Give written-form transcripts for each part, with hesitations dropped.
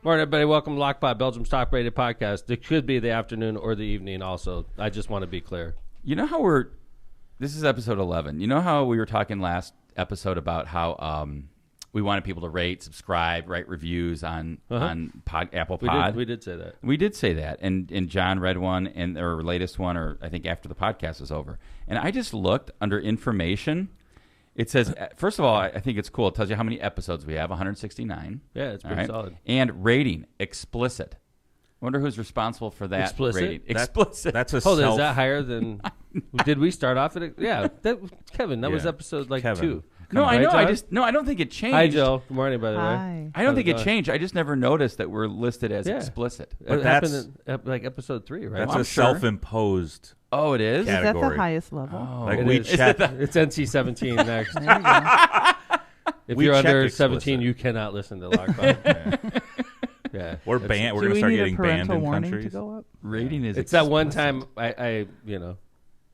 Morning, everybody. Welcome to Lockpod, Belgium's top-rated podcast. It could be the afternoon or the evening also. I just want to be clear. You know how this is episode 11. You know how we were talking last episode about how we wanted people to rate, subscribe, write reviews on Apple Pod? We did say that. We did say that. And John read one, and our latest one, or I think after the podcast was over. And I just looked under information. It says, first of all, I think it's cool. It tells you how many episodes we have, 169. Yeah, it's pretty solid. And rating, explicit. I wonder who's responsible for that rating. Explicit. That's a Hold on, is that higher than... Did we start off at it? Yeah, Kevin, that was episode 2. No, I know. John? I don't think it changed. Hi, Joe. Good morning, by the way. I don't think it changed. I just never noticed that we're listed as explicit. But it happened in like episode 3, right? That's a self-imposed. Oh, it is? Category. Is that the highest level? Oh, like we check. It's NC-17 next. There you go. If We you're check under explicit. 17, you cannot listen to Lockpod. Yeah. We're banned. We're going to start getting banned in countries. To go up? Rating is It's that one time I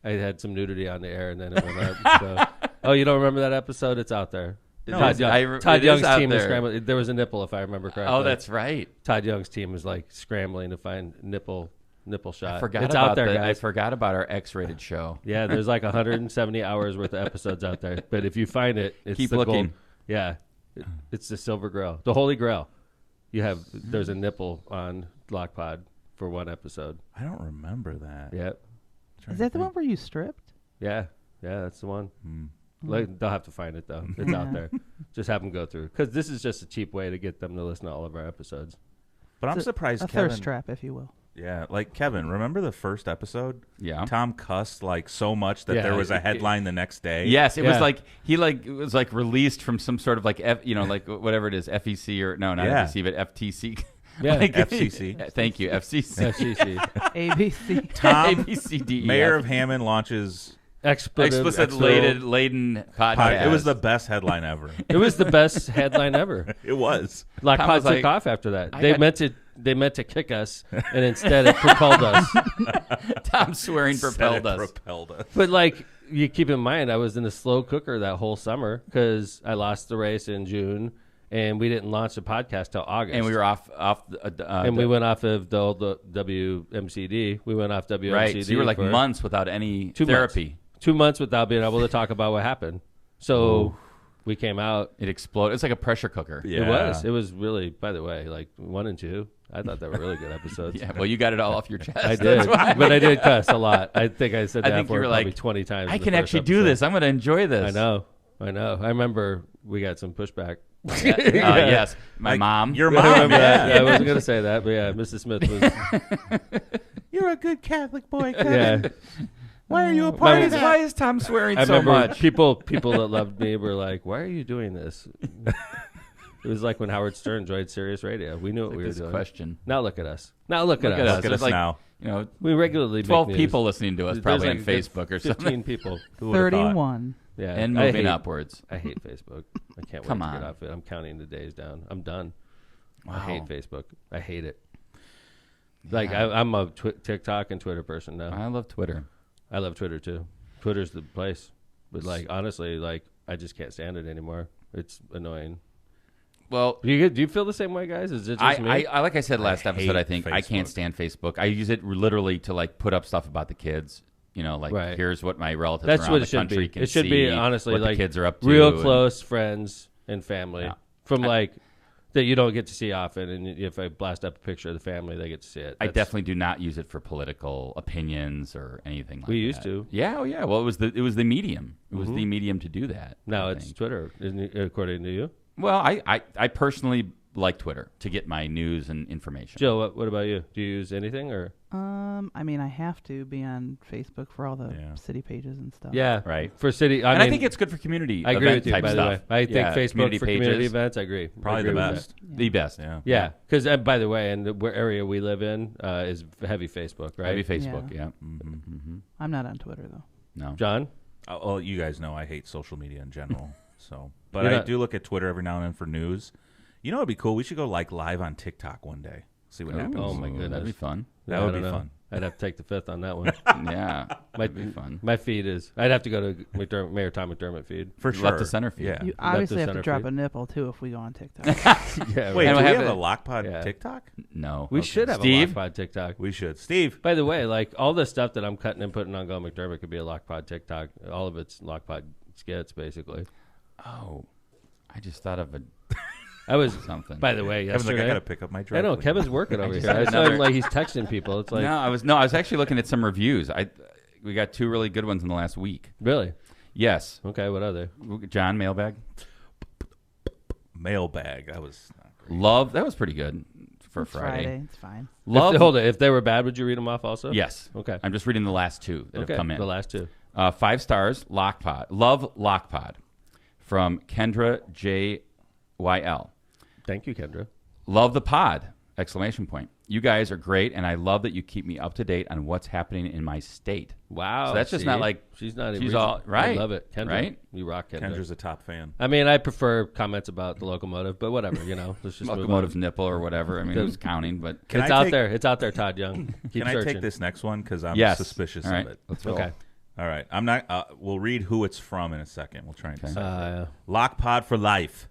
had some nudity on the air and then it went up. So. Oh, you don't remember that episode? It's out there. No, Todd Young's team was scrambling. There was a nipple, if I remember correctly. Oh, that's right. Todd Young's team was like scrambling to find nipple shot. I forgot it's about out there, I guys. forgot about our X-rated show. Yeah, there's like 170 hours worth of episodes out there. But if you find it, it's Keep the looking. gold. Yeah, it's the silver grail, the holy grail. There's a nipple on Lockpod for one episode. I don't remember that. Yep. Is that the one where you stripped? Yeah, that's the one. Like, they'll have to find it though. It's out there. Just have them go through because this is just a cheap way to get them to listen to all of our episodes. But I'm surprised a Kevin. thirst trap, if you will. Yeah, like Kevin. Remember the first episode? Yeah. Tom cussed like so much that there was a headline the next day. Yes, it was like it was like released from some sort of like like whatever it is, FEC or no, not FEC, but FTC. Yeah, FCC. Thank you, FCC. FCC. ABC. Tom, ABCDEF. Mayor of Hammond launches explicit laden podcast. It was the best headline ever. It was the best headline ever. It was. Lockpod took off after that. They meant to kick us, and instead it propelled us. Tom swearing propelled us. But like you keep in mind, I was in a slow cooker that whole summer because I lost the race in June, and we didn't launch the podcast till August. And we were off. And we went off of the old WMCD. We went off WMCD. Right. So you were like months without any therapy. 2 months without being able to talk about what happened. So we came out. It exploded. It's like a pressure cooker. Yeah. It was really, by the way, like 1 and 2. I thought they were really good episodes. Yeah, well, you got it all off your chest. I did, but I did cuss a lot. I think I said that you were probably like, 20 times. I can actually do this. I'm going to enjoy this. I know. I remember we got some pushback. Yes, my mom. Your I mom. remember that. Yeah, I wasn't going to say that, but yeah, Mrs. Smith was. You're a good Catholic boy, Kevin. Yeah. Why are you a part of that? Why is Tom swearing I so remember much? people that loved me were like, "Why are you doing this?" It was like when Howard Stern joined Sirius Radio. We knew what we were doing. Question. Now look at us. Now look at us. Look at us like, now. You know, We regularly 12 make people news. listening to us There's probably like on Facebook or 15 something. people. Who would've thought? 31. Yeah, And I moving hate- upwards. I hate Facebook. I can't Come wait to on. get off it. I'm counting the days down. I'm done. Wow. I hate Facebook. I hate it. Like I'm a TikTok and Twitter person now. I love Twitter. I love Twitter too. Twitter's the place. But like honestly, like I just can't stand it anymore. It's annoying. Well, Do you feel the same way, guys? Is it just me? I like I said last episode, I think I can't Facebook. stand Facebook. I use it literally to like put up stuff about the kids. You know, like Right. here's what my relatives That's around what the it should country be. can It should see, be honestly what like the kids are up to. real and- close friends and family Yeah. from like that you don't get to see often. And if I blast up a picture of the family, they get to see it. I That's- definitely do not use it for political opinions or anything like that. We used to. Yeah, oh yeah. Well, it was the medium. It was the medium to do that. Now I it's think. Twitter, isn't it, according to you. Well, I personally like Twitter to get my news and information. Jill, what about you? Do you use anything or? I mean, I have to be on Facebook for all the Yeah. city pages and stuff. Yeah, Right. For city, I I think it's good for community. I agree event with you. type By the stuff. way, I think Yeah, Facebook community for community pages. events. I agree. Probably I agree the with best. that. The best. Yeah. Yeah, because by the way, and the area we live in is heavy Facebook, right? Maybe Facebook. Yeah. I'm not on Twitter, though. No. John, Well, you guys know I hate social media in general. But You're I not- do look at Twitter every now and then for news. You know, it'd be cool. We should go like live on TikTok one day. See what happens. Oh, my That'd goodness. be fun. That I would don't be know. fun. I'd have to take the fifth on that one. Yeah, might be fun. My feed is. I'd have to go to Mayor Tom McDermott feed. For sure. Left to center feed. Yeah. You obviously have to center drop feed. a nipple too if we go on TikTok. Yeah, Wait, right. do And we we'll have have a Lockpod Yeah. TikTok? No. We should have Steve? a Lockpod TikTok. We should. Steve. By the way, like all the stuff that I'm cutting and putting on Go McDermott could be a Lockpod TikTok. All of it's Lockpod skits, basically. Oh, I just thought of I was, something. by the way, Kevin's like, yesterday. I got to pick up my drug. I know please. Kevin's working over just here. had I saw him another- like he's texting people. It's like, I was actually looking at some reviews. We got 2 really good ones in the last week. really? Yes. Okay, what are they? John, mailbag. Mailbag. That was not great. Love. That was pretty good for It's Friday. It's fine. Love. Hold it. If they were bad, would you read them off also? Yes. Okay. I'm just reading the last 2 that Okay. have come in. The last 2. 5 stars. Lockpod. Love Lockpod. From Kendra JYL. Thank you, Kendra. Love the pod! Exclamation point. You guys are great, and I love that you keep me up to date on what's happening in my state. Wow. So that's just not like she's not. she's all right. I love it, Kendra. Right? You rock, Kendra. Kendra's a top fan. I mean, I prefer comments about the locomotive, but whatever. Let's just move locomotive's on. nipple or whatever. I mean, who's counting? But Can It's I out take- there. It's out there, Todd Young. Keep Can I searching. take this next one because I'm yes. suspicious All right. of it? Let's roll. Okay. All right. I'm not. We'll read who it's from in a second. We'll try and Okay. decide. Lockpod for life.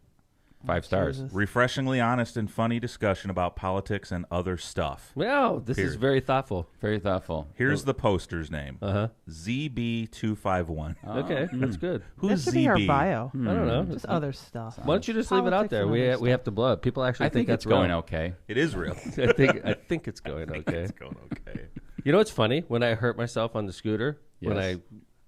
5 stars. Jesus. Refreshingly honest and funny discussion about politics and other stuff. Wow, this is Period. very thoughtful. Very thoughtful. Here's the poster's name. Uh-huh. ZB251. Okay, that's good. That Who's should be our ZB? bio. I don't know. Just other stuff. Why don't you just leave it out Politics there? and We other have to blow it. People actually I think that's it's going real. okay. It is real. I think it's going okay. It's going okay. You know what's funny? When I hurt myself on the scooter, when Yes.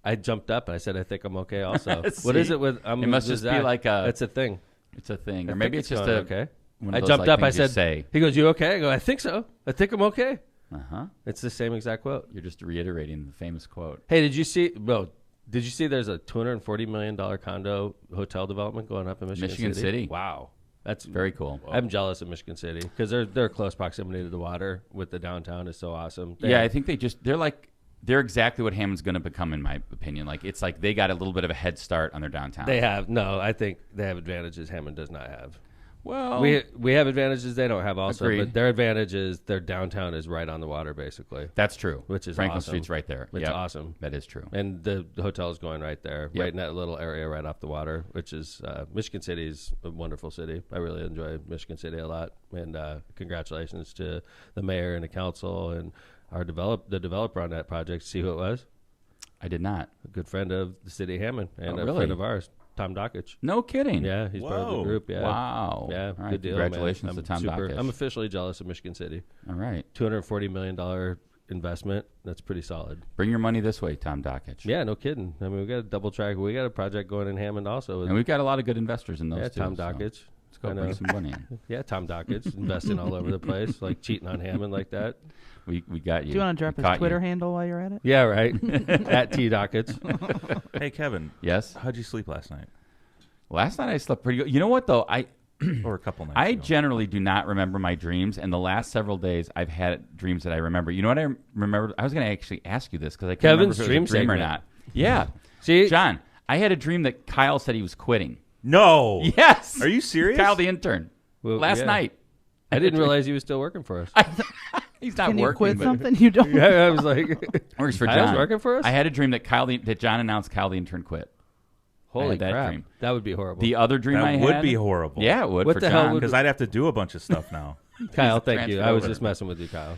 I jumped up and I said, I think I'm okay also. What See, is it with it must just be Zach? like a- That's a thing. It's a thing. I Or maybe think it's just going a okay. one I of those, jumped like, up. I things you said, say. he goes, you okay? I go, I think so. I think I'm okay. Uh-huh. It's the same exact quote. You're just reiterating the famous quote. Hey, did you see there's a $240 million condo hotel development going up in Michigan City? Wow. That's Very cool. I'm jealous of Michigan City because they're close proximity to the water with the downtown is so awesome. Yeah, I think they're exactly what Hammond's going to become, in my opinion. Like, it's like they got a little bit of a head start on their downtown. I think they have advantages Hammond does not have. Well, We have advantages they don't have also, Agreed. but their advantage is their downtown is right on the water basically, that's true. which is Franklin awesome. Street's right there. It's Yep. awesome. That is true. And the hotel is going right there, Yep. right in that little area right off the water, which is Michigan City is a wonderful city. I really enjoy Michigan City a lot. And congratulations to the mayor and the council and the developer on that project. See who it was? I did not. A good friend of the city of Hammond and Oh, a really? friend of ours, Tom Dockich. No kidding. Yeah, he's part of the Whoa. group. Yeah. Wow. Yeah, All right. good deal. Congratulations man. to Tom super, Dockich. I'm officially jealous of Michigan City. All right. $240 million investment. That's pretty solid. Bring your money this way, Tom Dockich. Yeah, no kidding. I mean, we got a double track. We got a project going in Hammond also. With, And we've got a lot of good investors in those yeah, too. Tom so Dockich. Let's go I bring know. some money in. Yeah, Tom Dockich investing all over the place, like cheating on Hammond like that. We got you. Do you want to drop We his caught Twitter you. handle while you're at it? Yeah, right. At T Dockich. Hey, Kevin. Yes. How'd you sleep last night? Last night I slept pretty good. You know what though? Or a couple nights I ago? generally do not remember my dreams, and the last several days I've had dreams that I remember. You know what I remember? I was going to actually ask you this because I can't Kevin's remember if it was a dream dream or segment. not. Yeah. See, John, I had a dream that Kyle said he was quitting. No. Yes. Are you serious? Kyle the intern. Well, last yeah. night. I didn't realize he was still working for us. He's not Can you working. quit but something you don't? Yeah, I was like, Works for Kyle's John. working for us? I had a dream that that John announced Kyle the intern quit. holy had that crap. dream. That would be horrible. The other dream I That had would be horrible. Yeah, it would What for the hell John. would- Because I'd have to do a bunch of stuff now. Kyle, thank you. transfer I was over. just messing with you, Kyle.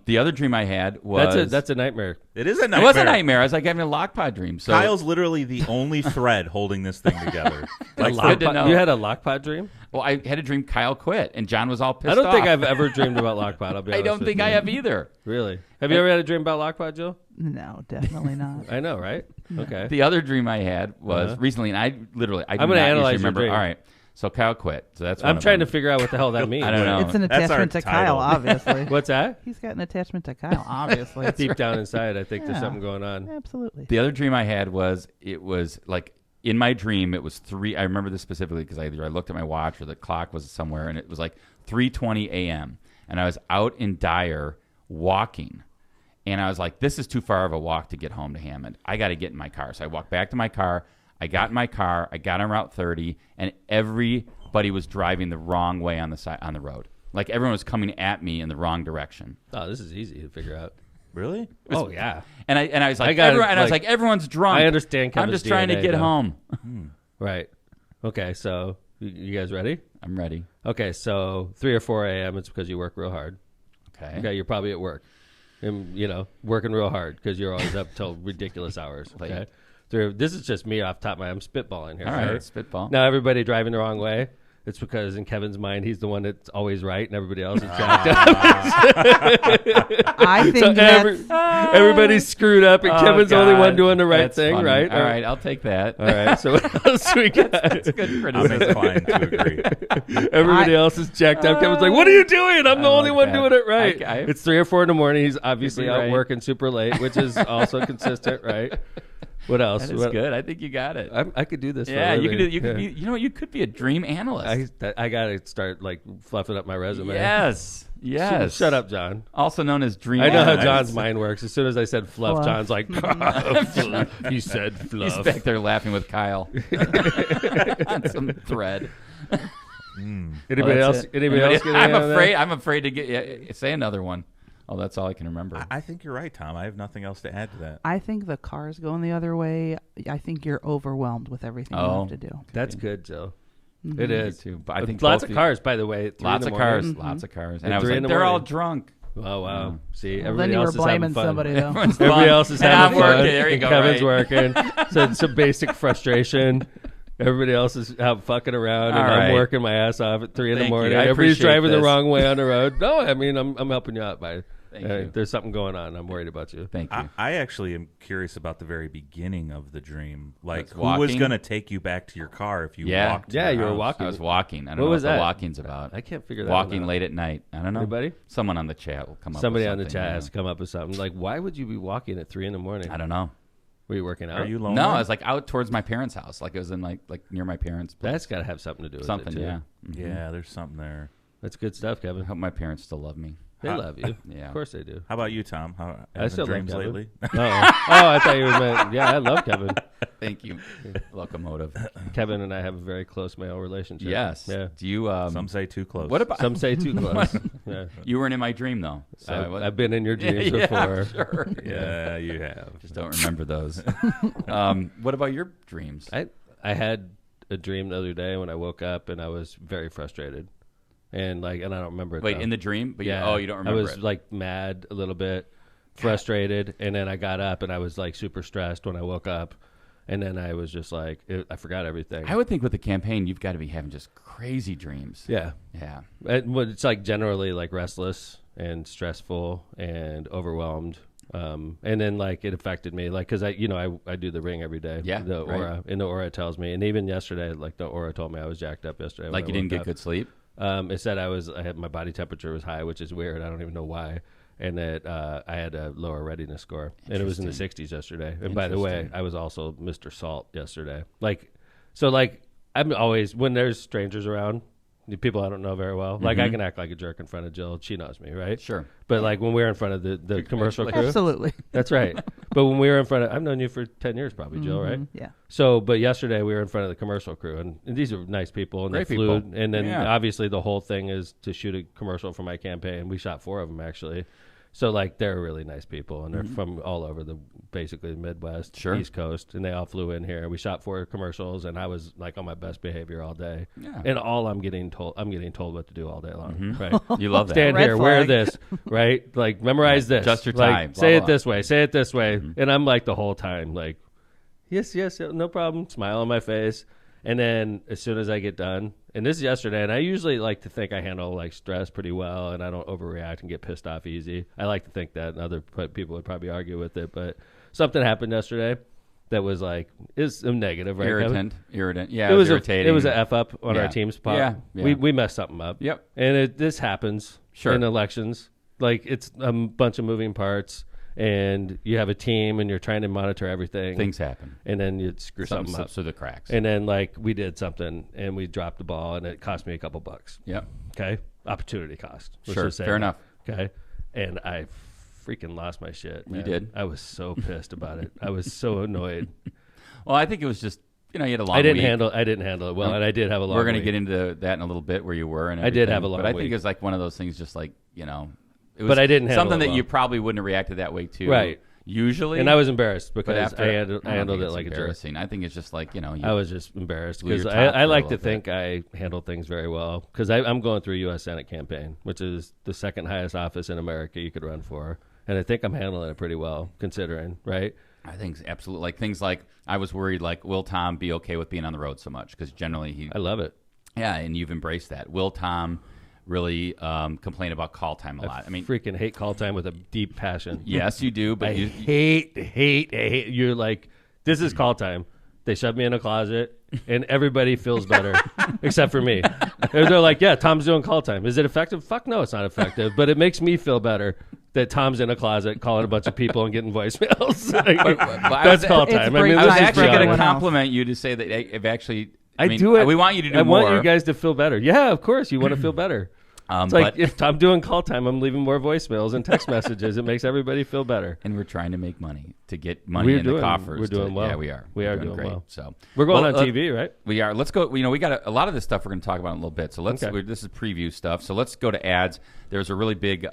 The other dream I had was That's a nightmare. It is a it nightmare. was a nightmare. I was like having a lockpod dream. So Kyle's literally the only thread holding this thing together. Like, Good to know. You had a lockpod dream? well, I had a dream Kyle quit, and John was all pissed I don't think off. I've ever dreamed about lockpod. I'll be I honest don't with think you. I have either. Really? Have you ever had a dream about lockpod, Jill? No, definitely not. I know, right? Okay. The other dream I had was Uh-huh. recently, and I do I'm gonna not analyze usually your remember. dream. All right, so Kyle quit. So that's. I'm trying to figure out what the hell that means. I don't know. It's an That's our attachment to title. Kyle, obviously. What's that? He's got an attachment to Kyle, obviously. Deep down inside, I think there's Yeah. something going on. Absolutely. The other dream I had was it was like in my dream it was 3. I remember this specifically because either I looked at my watch or the clock was somewhere, and it was like 3:20 a.m. and I was out in Dyer walking. And I was like, this is too far of a walk to get home to Hammond. I got to get in my car. So I walked back to my car. I got in my car. I got on Route 30, and everybody was driving the wrong way on the road. Like everyone was coming at me in the wrong direction. Oh, this is easy to figure out. Really? Oh yeah. And I was like, I got it, I was like, everyone's drunk. I understand. I'm Kevin's just trying to DNA, get though. home. Right. Okay. So you guys ready? I'm ready. Okay. So 3 or 4 a.m. It's because you work real hard. Okay. Okay. You're probably at work, and working real hard because you're always up till ridiculous hours. Okay. This is just me off top of my. I'm spitballing here. All right. Spitball. Now everybody driving the wrong way. It's because in Kevin's mind, he's the one that's always right, and everybody else is jacked up. I think everybody's screwed up, and Kevin's the only one doing the right That's thing, funny. right? All right, I'll take that. All right. So what else we got? That's good I'm criticism. inclined to agree. Everybody else is jacked up. Kevin's like, "What are you doing? I'm the only like one that. doing it right." It's It's 3 or 4 in the morning. He's obviously be out right. working super late, which is also consistent, right? What else? That is good. I think you got it. I could do this. for Yeah, a you could. living. You could be. You know what? You could be a dream analyst. I gotta start like fluffing up my resume. Yes. Yes. Shut up, John. Also known as dream. I know how analyst. John's mind works. As soon as I said fluff, Fluff. John's like, he said fluff. He's back there laughing with Kyle on some thread. Anybody Oh, else? that's it. Anybody else? Getting I'm in on afraid. that? I'm afraid to get. Yeah, say another one. Oh, that's all I can remember. I think you're right, Tom. I have nothing else to add to that. I think the car's going the other way. I think you're overwhelmed with everything you have to do. That's good, Joe. Mhm. It Me is. too. But I think lots both of cars, by the way. At 3 Lots in of the morning. cars. Mhm. Lots of cars. At And I was 3 like, in the they're all morning. drunk. Oh wow! See, Well, everybody then you were else is having blaming fun. somebody, though. Everyone's Everybody fun. else is And having I'm fun. working. There you and go. Kevin's right. working. So it's some basic frustration. Everybody else is out fucking around, and All I'm right. working my ass off at 3 in the Thank you. morning. I Everybody's appreciate driving the this. wrong way on the road. No, I mean I'm helping you out by. Thank you. There's something going on. I'm worried about you. Thank you. I actually am curious about the very beginning of the dream. Like, That's who was walking? going to take you back to your car if you Yeah. walked to Yeah, your you were house? walking. I was walking. I don't What know was what that? the walking's about. I can't figure that Walking out. late at night. I don't know. Anybody? Someone on the chat will come up. Somebody with on the something, chat yeah. has to come up with something. Like, why would you be walking at 3 in the morning? I don't know. Were you working out? Are you lonely? No, I was like out towards my parents' house. Like it was in like near my parents' place. That's got to have something to do with something. it, too. Yeah. Mhm. Yeah, there's something there. That's good stuff, I Kevin. hope my parents still love me. They love you. Yeah. Of course they do. How about you, Tom? How I having still love dreams Kevin. lately? Oh, I thought you meant. Yeah, I love Kevin. Thank you. Locomotive. Kevin and I have a very close male relationship. Yes. Yeah. Do you? Some say too close. What about? Some say too close. Yeah. You weren't in my dream though. So I've been in your dreams yeah, before. Sure. Yeah, you have. Just don't remember those. What about your dreams? I had a dream the other day when I woke up and I was very frustrated, and I don't remember it. Wait, though. in the dream? But Yeah. you don't remember I was it. like mad a little bit, frustrated, and then I got up and I was like super stressed when I woke up, and then I was just like I forgot everything. I would think with the campaign, you've got to be having just crazy dreams. Yeah. Yeah. It's like generally like restless and stressful and overwhelmed. And then like it affected me, like, cause I do the ring every day. Yeah, The right. aura, and the aura tells me, and even yesterday, like the aura told me I was jacked up yesterday. Like when you I didn't woke get up. good sleep? It said I had my body temperature was high, which is weird. I don't even know why. And that I had a lower readiness score, and it was in the 60s yesterday. And by the way, Interesting. I was also Mr. Salt yesterday. I'm always, when there's strangers around, the people I don't know very well, like I can act like a jerk in front of Jill. She knows me, right? Sure. But like when we're in front of the commercial crew, Absolutely. that's right. But when we were in front of, I've known you for 10 years probably, Jill, right? Yeah. So, but yesterday we were in front of the commercial crew, and these are nice people, and Great they flew. people. And then Yeah. obviously the whole thing is to shoot a commercial for my campaign. We shot 4 of them actually. So like they're really nice people, and they're from all over basically the Midwest, Sure. East Coast, and they all flew in here. We shot 4 commercials, and I was like on my best behavior all day. Yeah. And I'm getting told what to do all day long. Right. You love that. Stand Red here, wear flag. this, right? Like memorize this. Adjust your Like, tie, blah, say blah, it this way. Say it this way. And I'm like the whole time, like, yes, no problem. Smile on my face. And then as soon as I get done, and this is yesterday, and I usually like to think I handle like stress pretty well, and I don't overreact and get pissed off easy. I like to think that, and other people would probably argue with it, but something happened yesterday that was like is negative, right? Kevin? Irritant. Yeah. It was irritating. it was an F up on Yeah. our team's part. Yeah. We messed something up. Yep. And this happens Sure. in elections. Like it's a bunch of moving parts, and you have a team, and you're trying to monitor everything. Things happen. And then you screw Something something up. slips through the cracks. And then like we did something, and we dropped the ball, and it cost me a couple bucks. Yep. Okay, opportunity cost. Let's Sure. just say Fair that. enough. Okay, and I freaking lost my shit. You man. did? I was so pissed about it. I was so annoyed. Well, I think it was just, you had a long I didn't week. handle it well, and I did have a long. We're going to week. get into that in a little bit where you were. And I did have everything. a long But I think week. it's like one of those things just like, it was but I didn't handle something it that well. you probably wouldn't have reacted that way to. Right. Usually. And I was embarrassed but because after, I don't handled think it it's like a jerk. embarrassing. I think it's just like, you know. I was just embarrassed blew your because top I for a like to little think I handle things very well because I'm going through a U.S. Senate campaign, which is the second highest office in America you could run for. And I think I'm handling it pretty well considering, right? I think absolutely. Like things like I was worried, like, will Tom be okay with being on the road so much? Because generally I love it. Yeah, and you've embraced that. Will Tom really complain about call time a lot? I mean, freaking hate call time with a deep passion. Yes, you do, but I hate. You're like, this is call time. They shove me in a closet, and everybody feels better, except for me. They're like, yeah, Tom's doing call time. Is it effective? Fuck no, it's not effective. But it makes me feel better that Tom's in a closet calling a bunch of people and getting voicemails. That's call time. great I was time actually for going to everyone else. compliment you to say that I've actually. I mean, do it. We want you to do I more. want you guys to feel better. Yeah, of course. You want to feel better. It's like, if I'm doing call time, I'm leaving more voicemails and text messages. It makes everybody feel better. And we're trying to make money to get money in the coffers. We're doing well. Yeah, we are. We are doing doing great. well. So we're going on TV, right? We are. Let's go. We got a lot of this stuff we're going to talk about in a little bit. So let's. Okay. This is preview stuff. So let's go to ads. There's a really big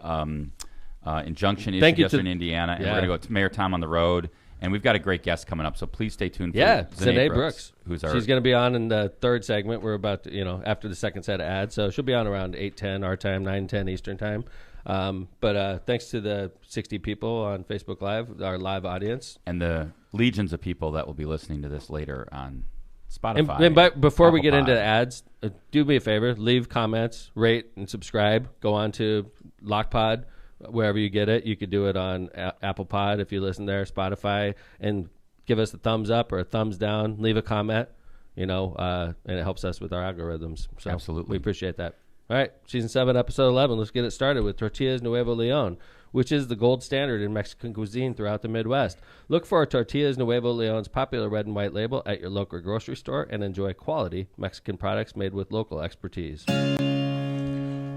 injunction Thank issued you yesterday in Indiana, and we're going to go to Mayor Tom on the road. And we've got a great guest coming up, so please stay tuned for ZeNai Brooks. Who's She's going to be on in the third segment. We're about to, after the second set of ads. So she'll be on around 8:10 our time, 9:10 Eastern time. But thanks to the 60 people on Facebook Live, our live audience. And the legions of people that will be listening to this later on Spotify. And before we get Apple into Pod. the ads, do me a favor, leave comments, rate, and subscribe. Go on to LockPod. Wherever you get it, you could do it on Apple Pod if you listen there, Spotify, and give us a thumbs up or a thumbs down. Leave a comment, and it helps us with our algorithms. So Absolutely. we appreciate that. All right, season 7, episode 11. Let's get it started with Tortillas Nuevo Leon, which is the gold standard in Mexican cuisine throughout the Midwest. Look for Tortillas Nuevo Leon's popular red and white label at your local grocery store and enjoy quality Mexican products made with local expertise.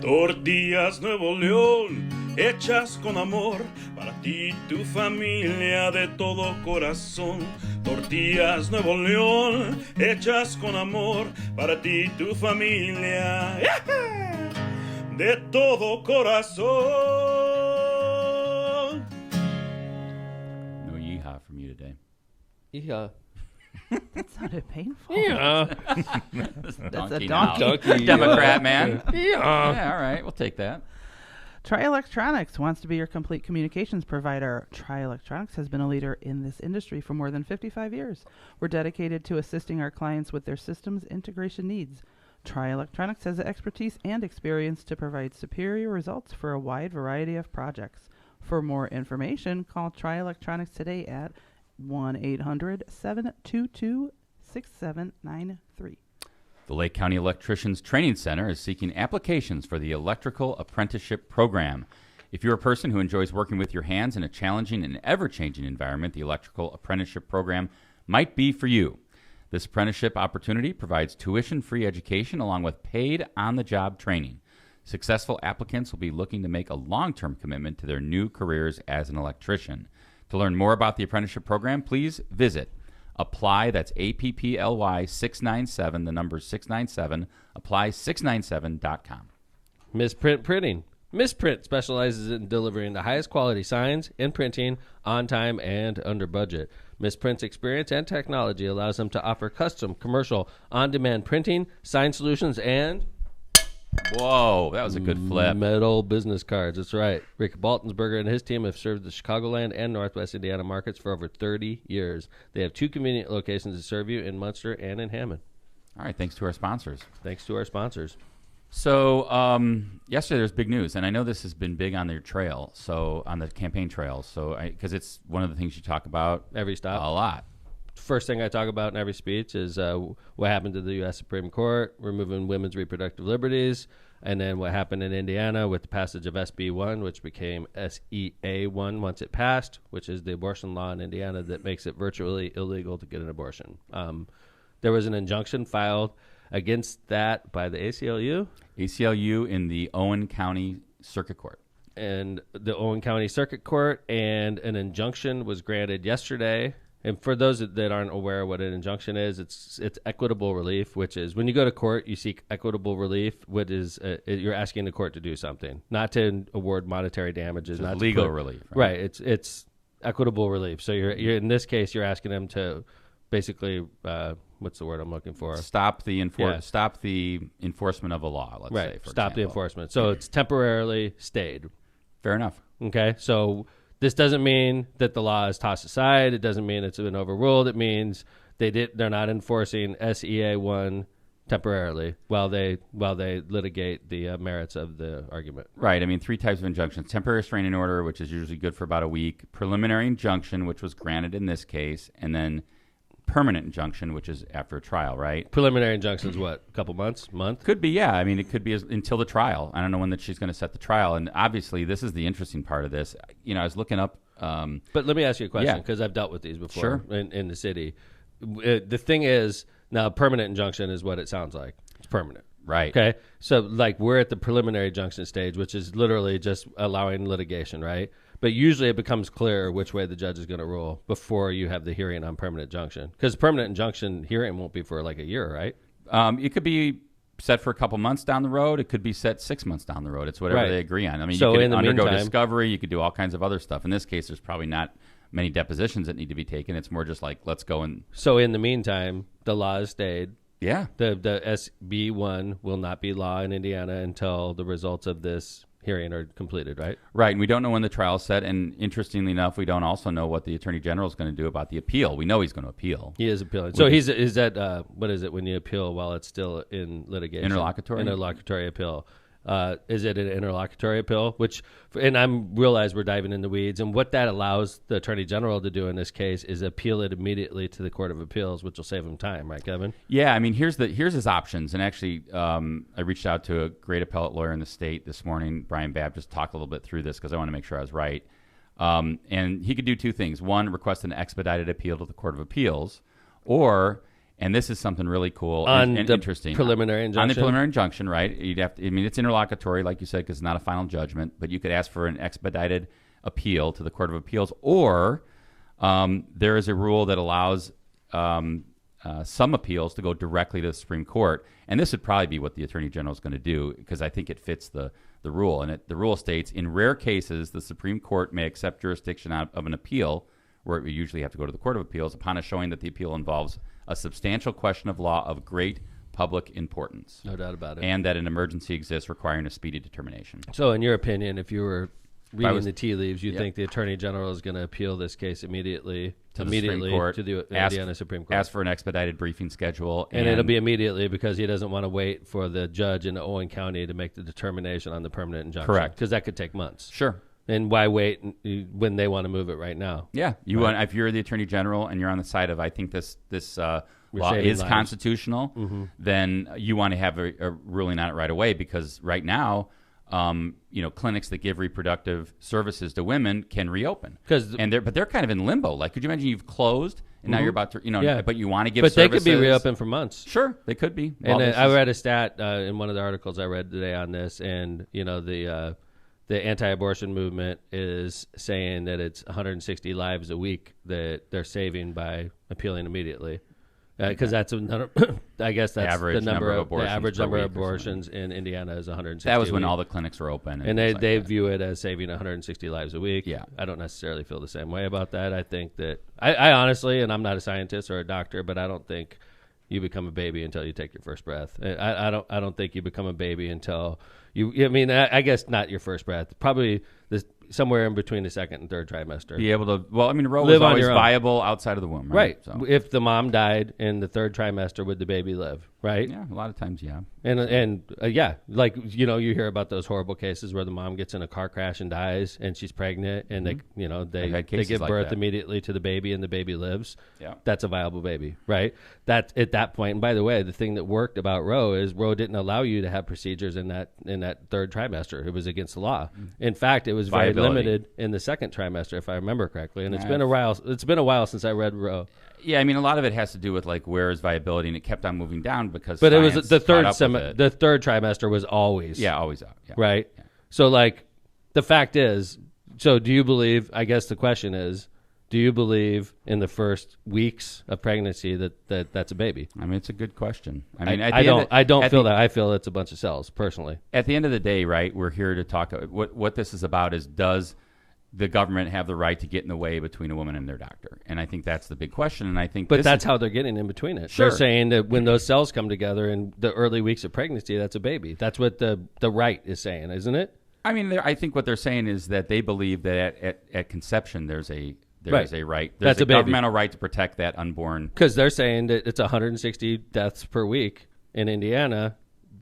Tortillas Nuevo León, hechas con amor, para ti y tu familia de todo corazón. Tortillas Nuevo León, hechas con amor, para ti y tu familia, de todo corazón. No yeehaw from you today. Yeah. That sounded painful. Yeah. That's a Donkey donkey. now. Democrat, man. Yeah. Yeah, all right. We'll take that. Tri Electronics wants to be your complete communications provider. Tri Electronics has been a leader in this industry for more than 55 years. We're dedicated to assisting our clients with their systems integration needs. Tri Electronics has the expertise and experience to provide superior results for a wide variety of projects. For more information, call Tri Electronics today at 1-800-722-6793. The Lake County Electricians Training Center is seeking applications for the Electrical Apprenticeship Program. If you're a person who enjoys working with your hands in a challenging and ever-changing environment, the Electrical Apprenticeship Program might be for you. This apprenticeship opportunity provides tuition-free education along with paid on-the-job training. Successful applicants will be looking to make a long-term commitment to their new careers as an electrician. To learn more about the apprenticeship program, please visit Apply, that's APPLY 697, the number 697, apply697.com. Misprint Printing. Misprint specializes in delivering the highest quality signs and printing on time and under budget. Misprint's experience and technology allows them to offer custom, commercial, on-demand printing, sign solutions, and Whoa, that was a good flip. metal business cards. That's right. Rick Baltonsberger and his team have served the Chicagoland and Northwest Indiana markets for over 30 years. They have 2 convenient locations to serve you in Munster and in Hammond. All right, thanks to our sponsors. Thanks to our sponsors. So yesterday there's big news, and I know this has been big on their trail, so on the campaign trail, so because it's one of the things you talk about Every stop. a lot. First thing I talk about in every speech is what happened to the U.S. Supreme Court, removing women's reproductive liberties, and then what happened in Indiana with the passage of SB 1, which became SEA 1 once it passed, which is the abortion law in Indiana that makes it virtually illegal to get an abortion. There was an injunction filed against that by the ACLU. ACLU in the Owen County Circuit Court. And the Owen County Circuit Court, and an injunction was granted yesterday And for those that aren't aware of what an injunction is, it's equitable relief, which is when you go to court, you seek equitable relief. What is you're asking the court to do something, not to award monetary damages, not legal relief. Right. It's equitable relief. So you're in this case, you're asking them to basically what's the word I'm looking for? Stop the enforcement of a law. Let's say. Stop the enforcement. So it's temporarily stayed. Fair enough. Okay. So this doesn't mean that the law is tossed aside. It doesn't mean it's been overruled. It means they're not enforcing SEA 1 temporarily while they litigate the merits of the argument. Right. I mean, 3 types of injunctions: temporary restraining order, which is usually good for about a week; preliminary injunction, which was granted in this case; and then permanent injunction, which is after a trial. Right. Preliminary injunction is what? A couple months? Month? Could be. Yeah. I mean, it could be until the trial. I don't know when that she's going to set the trial. And obviously, this is the interesting part of this. You know, I was looking up. But let me ask you a question, because I've dealt with these before in the city. The thing is, now permanent injunction is what it sounds like. It's permanent. Right. Okay. So like we're at the preliminary injunction stage, which is literally just allowing litigation, right? But usually it becomes clear which way the judge is going to rule before you have the hearing on permanent injunction. Because permanent injunction hearing won't be for like a year, right? It could be set for a couple months down the road. It could be set 6 months down the road. It's whatever they agree on. I mean, so you in can the undergo meantime, discovery. You could do all kinds of other stuff. In this case, there's probably not many depositions that need to be taken. It's more just like, let's go and... So in the meantime, the law has stayed. Yeah. The SB1 will not be law in Indiana until the results of this hearing are completed, right? Right, and we don't know when the trial's set, and interestingly enough, we don't also know what the Attorney General is going to do about the appeal. We know he's going to appeal. He is appealing. So is that what is it when you appeal while it's still in litigation? Interlocutory appeal. Is it an interlocutory appeal? And I realize we're diving in the weeds, and what that allows the Attorney General to do in this case is appeal it immediately to the Court of Appeals, which will save him time, right, Kevin? Yeah, I mean, here's his options. And actually, I reached out to a great appellate lawyer in the state this morning, Brian Babb, just talked a little bit through this because I want to make sure I was right. And he could do 2 things. One, request an expedited appeal to the Court of Appeals, or... And this is something really cool and interesting. Preliminary injunction? On the preliminary injunction, right? You'd have to, I mean, it's interlocutory, like you said, because it's not a final judgment, but you could ask for an expedited appeal to the Court of Appeals, or there is a rule that allows some appeals to go directly to the Supreme Court. And this would probably be what the Attorney General is going to do, because I think it fits the rule. And the rule states, in rare cases, the Supreme Court may accept jurisdiction out of an appeal, where we usually have to go to the Court of Appeals, upon a showing that the appeal involves a substantial question of law of great public importance. No doubt about it. And that an emergency exists requiring a speedy determination. So in your opinion, if you were reading the tea leaves, you think the Attorney General is going to appeal this case immediately to the Supreme Court, to the Indiana Supreme Court. Ask for an expedited briefing schedule. And it'll be immediately, because he doesn't want to wait for the judge in Owen County to make the determination on the permanent injunction. Correct. Because that could take months. Sure. And why wait when they want to move it right now? Yeah. If you're the Attorney General and you're on the side of, I think this law is constitutional, then you want to have a ruling on it right away, because right now, clinics that give reproductive services to women can reopen. But they're kind of in limbo. Like, could you imagine you've closed and now you're about to, but you want to give services. But they could be reopened for months. Sure, they could be. And I read a stat in one of the articles I read today on this, and, the anti-abortion movement is saying that it's 160 lives a week that they're saving by appealing immediately. Because that's I guess that's the average number of abortions in Indiana is 160. That was when all the clinics were open, and they view it as saving 160 lives a week. Yeah, I don't necessarily feel the same way about that. I think that I honestly, and I'm not a scientist or a doctor, but I don't think you become a baby until you take your first breath. I don't think you become a baby until you. I mean, I guess not your first breath. Probably somewhere in between the second and third trimester. Be able to. Well, I mean, Roe was always viable outside of the womb, right? Right. So. If the mom died in the third trimester, would the baby live? Right. Yeah, a lot of times, yeah. And yeah, like you hear about those horrible cases where the mom gets in a car crash and dies, and she's pregnant, and they give birth immediately to the baby, and the baby lives. Yeah, that's a viable baby, right? That at that point. And by the way, the thing that worked about Roe is Roe didn't allow you to have procedures in that third trimester. It was against the law. In fact, it was very limited in the second trimester, if I remember correctly. And it's been a while. It's been a while since I read Roe. Yeah, I mean, a lot of it has to do with like where is viability, and it kept on moving down because. But it was the third trimester was always always out. Yeah. Right. Yeah. So like, the fact is, so do you believe? I guess the question is, do you believe in the first weeks of pregnancy that's a baby? I mean, it's a good question. I mean, I don't feel that. I feel it's a bunch of cells, personally. At the end of the day, right, we're here to talk. What this is about is, does the government have the right to get in the way between a woman and their doctor? And I think that's the big question. And I think, but that's how they're getting in between it. Sure. They're saying that when those cells come together in the early weeks of pregnancy, that's a baby. That's what the right is saying, isn't it? I mean, I think what they're saying is that they believe that at conception there's a right. There's a governmental right to protect that unborn. Because they're saying that it's 160 deaths per week in Indiana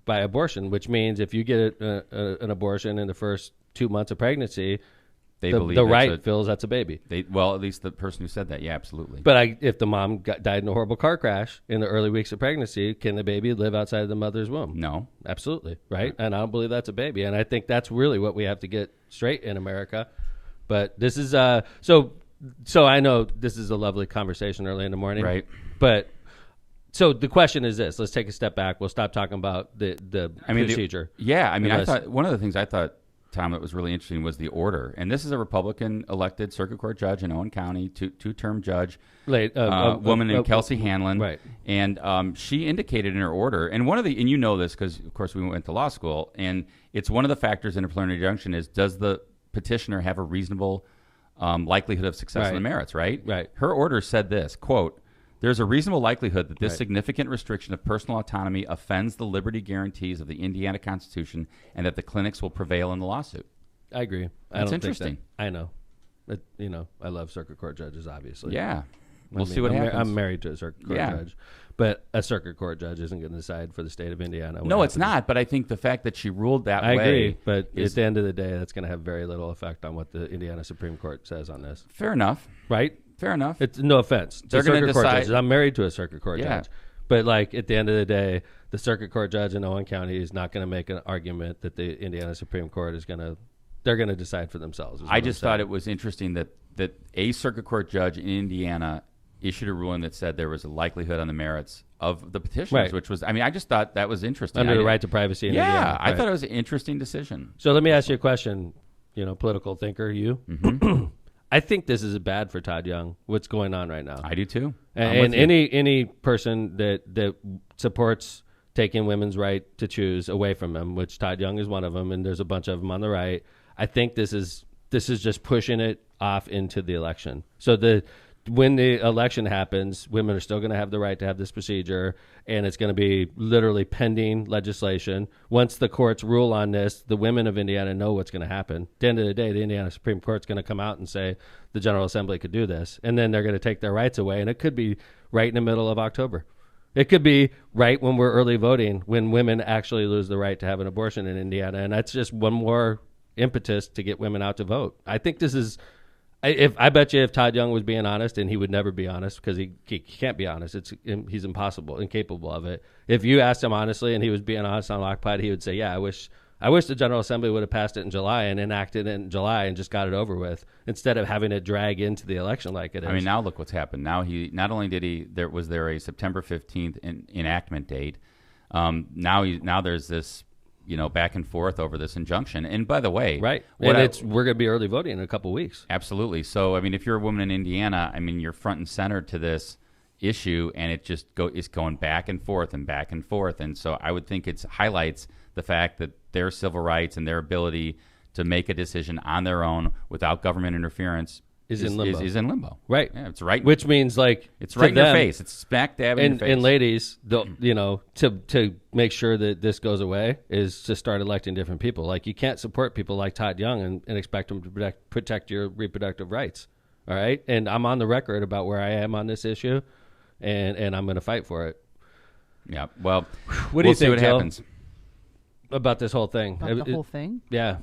by abortion, which means if you get an abortion in the first 2 months of pregnancy, they believe the right feels that's a baby. Well, at least the person who said that, yeah, absolutely. But if the mom died in a horrible car crash in the early weeks of pregnancy, can the baby live outside of the mother's womb? No. Absolutely, right? And I don't believe that's a baby. And I think that's really what we have to get straight in America. But this is so I know this is a lovely conversation early in the morning. Right. But so the question is this. Let's take a step back. We'll stop talking about the procedure. I thought one of the things I thought, Tom, that was really interesting was the order. And this is a Republican elected circuit court judge in Owen County, two-term judge, woman named Kelsey Hanlon. Right. And she indicated in her order, and and you know this because, of course, we went to law school, and it's one of the factors in a preliminary injunction is, does the petitioner have a reasonable likelihood of success on the merits, right? Right. Her order said this, quote, "There's a reasonable likelihood that this significant restriction of personal autonomy offends the liberty guarantees of the Indiana Constitution and that the clinics will prevail in the lawsuit." I agree. That's interesting. I know. I love circuit court judges, obviously. Yeah. We'll see what happens. I'm married to a circuit court judge. But a circuit court judge isn't going to decide for the state of Indiana. No, it's not. But I think the fact that she ruled that way. I agree. But at the end of the day, that's going to have very little effect on what the Indiana Supreme Court says on this. Fair enough. Right? Fair enough. It's no offense. They're going to decide. Court judges. I'm married to a circuit court judge. But at the end of the day, the circuit court judge in Owen County is not going to make an argument that the Indiana Supreme Court is going to. They're going to decide for themselves. I just thought it was interesting that a circuit court judge in Indiana issued a ruling that said there was a likelihood on the merits of the petitioners, which was, I just thought that was interesting. Under the right to privacy in Indiana. I thought it was an interesting decision. So let me ask you a question, political thinker, you. Mm-hmm. I think this is bad for Todd Young, what's going on right now. I do too. And any person that supports taking women's right to choose away from them, which Todd Young is one of them, and there's a bunch of them on the right, I think this is just pushing it off into the election. So when the election happens, women are still going to have the right to have this procedure, and it's going to be literally pending legislation. Once the courts rule on this, the women of Indiana know what's going to happen. At the end of the day, the Indiana Supreme Court's going to come out and say the General Assembly could do this, and then they're going to take their rights away, and it could be right in the middle of October. It could be right when we're early voting, when women actually lose the right to have an abortion in Indiana, and that's just one more impetus to get women out to vote. I think this is... I bet you if Todd Young was being honest, and he would never be honest because he can't be honest. He's incapable of it. If you asked him honestly and he was being honest on Lockpod, he would say, "Yeah, I wish the General Assembly would have passed it in July and enacted it in July and just got it over with instead of having it drag into the election like it is." Now look what's happened. Now not only did he there was a September 15th enactment date. Now there's this. Back and forth over this injunction. And by the way, right, we're going to be early voting in a couple of weeks. Absolutely. So, if you're a woman in Indiana, you're front and center to this issue, and it just is going back and forth and back and forth. And so, I would think it highlights the fact that their civil rights and their ability to make a decision on their own without government interference is in limbo. Right. Yeah, it's right. Which means it's right in your face. It's smack dab in your face. And ladies, to make sure that this goes away is to start electing different people. You can't support people like Todd Young and expect them to protect your reproductive rights. All right. And I'm on the record about where I am on this issue, and I'm going to fight for it. Yeah. Well, what do you think, see what happens about this whole thing? About the whole thing? Yeah.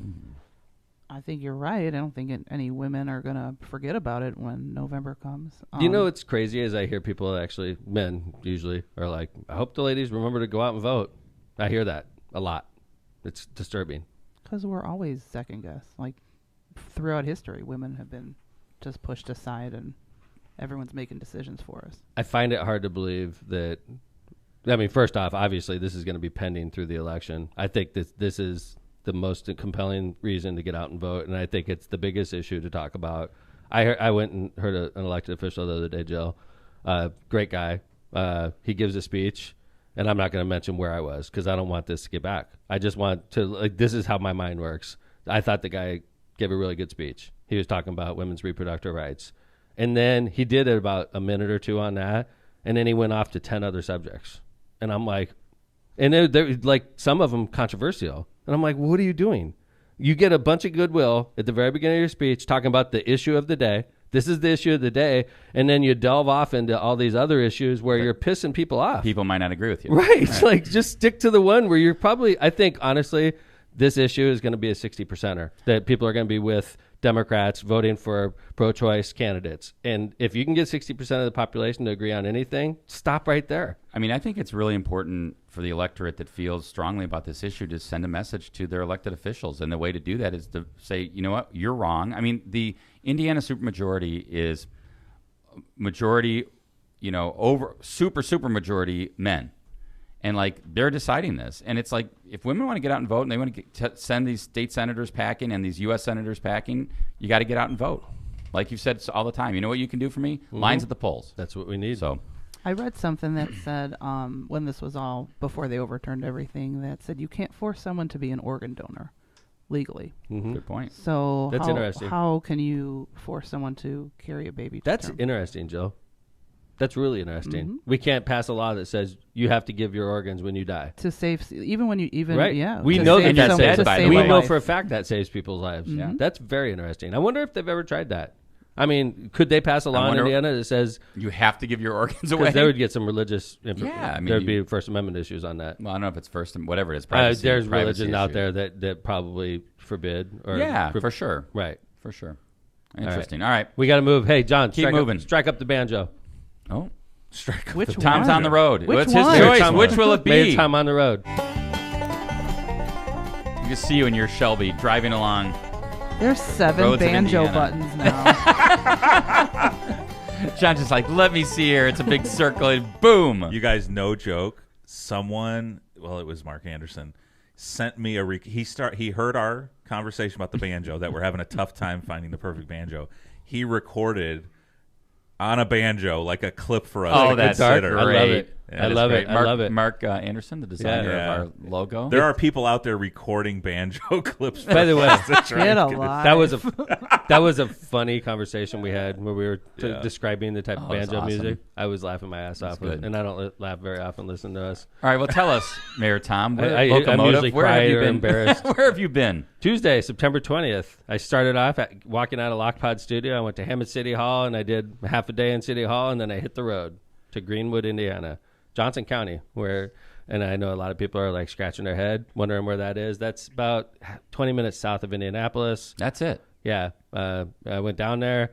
I think you're right. I don't think any women are going to forget about it when November comes. What's crazy is I hear people men usually, are like, "I hope the ladies remember to go out and vote." I hear that a lot. It's disturbing. Because we're always second guess. Throughout history, women have been just pushed aside and everyone's making decisions for us. I find it hard to believe that. First off, obviously, this is going to be pending through the election. I think this is the most compelling reason to get out and vote, and I think it's the biggest issue to talk about. I went and heard an elected official the other day, Jill. Great guy. He gives a speech, and I'm not going to mention where I was because I don't want this to get back. I just want to, like, this is how my mind works. I thought the guy gave a really good speech. He was talking about women's reproductive rights. And then he did it about a minute or two on that, and then he went off to 10 other subjects. And I'm like, and they're like, some of them controversial. And I'm like, well, what are you doing? You get a bunch of goodwill at the very beginning of your speech talking about the issue of the day. This is the issue of the day. And then you delve off into all these other issues where you're pissing people off. People might not agree with you. Right. Like, just stick to the one where you're probably, I think, honestly, this issue is going to be a 60%er, that people are going to be with Democrats voting for pro-choice candidates. And if you can get 60% of the population to agree on anything, stop right there. I mean, I think it's really important for the electorate that feels strongly about this issue to send a message to their elected officials. And the way to do that is to say, you know what, you're wrong. I mean, the Indiana supermajority is majority, over super majority men. And, like, they're deciding this. And it's like, if women want to get out and vote and they want to send these state senators packing and these U.S. senators packing, you got to get out and vote. Like you've said all the time. You know what you can do for me? Mm-hmm. Lines at the polls. That's what we need. So I read something that said, when this was all, before they overturned everything, that said you can't force someone to be an organ donor legally. Mm-hmm. Good point. So that's interesting. How can you force someone to carry a baby to That's term? interesting, Joe. That's really interesting. Mm-hmm. We can't pass a law that says you have to give your organs when you die. To save, even when you, right. yeah. We to know save that someone- saves. to by the save We way. a know life. for a fact that saves people's lives. Mm-hmm. Yeah. That's very interesting. I wonder if they've ever tried that. I mean, could they pass a law in wonder- Indiana that says, you have to give your organs away. because they would get some religious, Yeah, I mean, there'd be First Amendment issues on that. Well, I don't know if it's first, whatever it is. There's privacy religion out issue. there that probably forbid. Or Yeah, for sure. Right. For sure. Interesting. All right. We got to move. Hey, John, Keep moving. Strike up the banjo. Oh, Strike. Which one? Tom's on the road. Which What's one? his choice? Tom- Which will it be? Maybe time on the road. You can see you in your Shelby driving along. There's 7 Roads of banjo Indiana. buttons now. John's just like, let me see here. It's a big circle. And boom. You guys, no joke. Someone, well, it was Mark Anderson, sent me he heard our conversation about the banjo, that we're having a tough time finding the perfect banjo. He recorded on a banjo like a clip for us Oh, to that's consider. I love it. Yeah, I love Great. it. I love it. Mark Anderson, the designer Yeah. of our logo. There are people out there recording banjo clips. By the way, Get alive. that was a funny conversation we had when we were Yeah. describing the type of that's banjo awesome. music. I was laughing my ass off, good. and I don't laugh very often. Listen to us. All right, well, tell us, Mayor Tom. I'm Locomotive, usually where have quiet you or been? embarrassed. Where have you been? Tuesday, September 20th. I started off walking out of Lockpod Studio. I went to Hammond City Hall, and I did half a day in City Hall, and then I hit the road to Greenwood, Indiana, Johnson County, and I know a lot of people are like scratching their head, wondering where that is. That's about 20 minutes south of Indianapolis. That's it. Yeah. I went down there,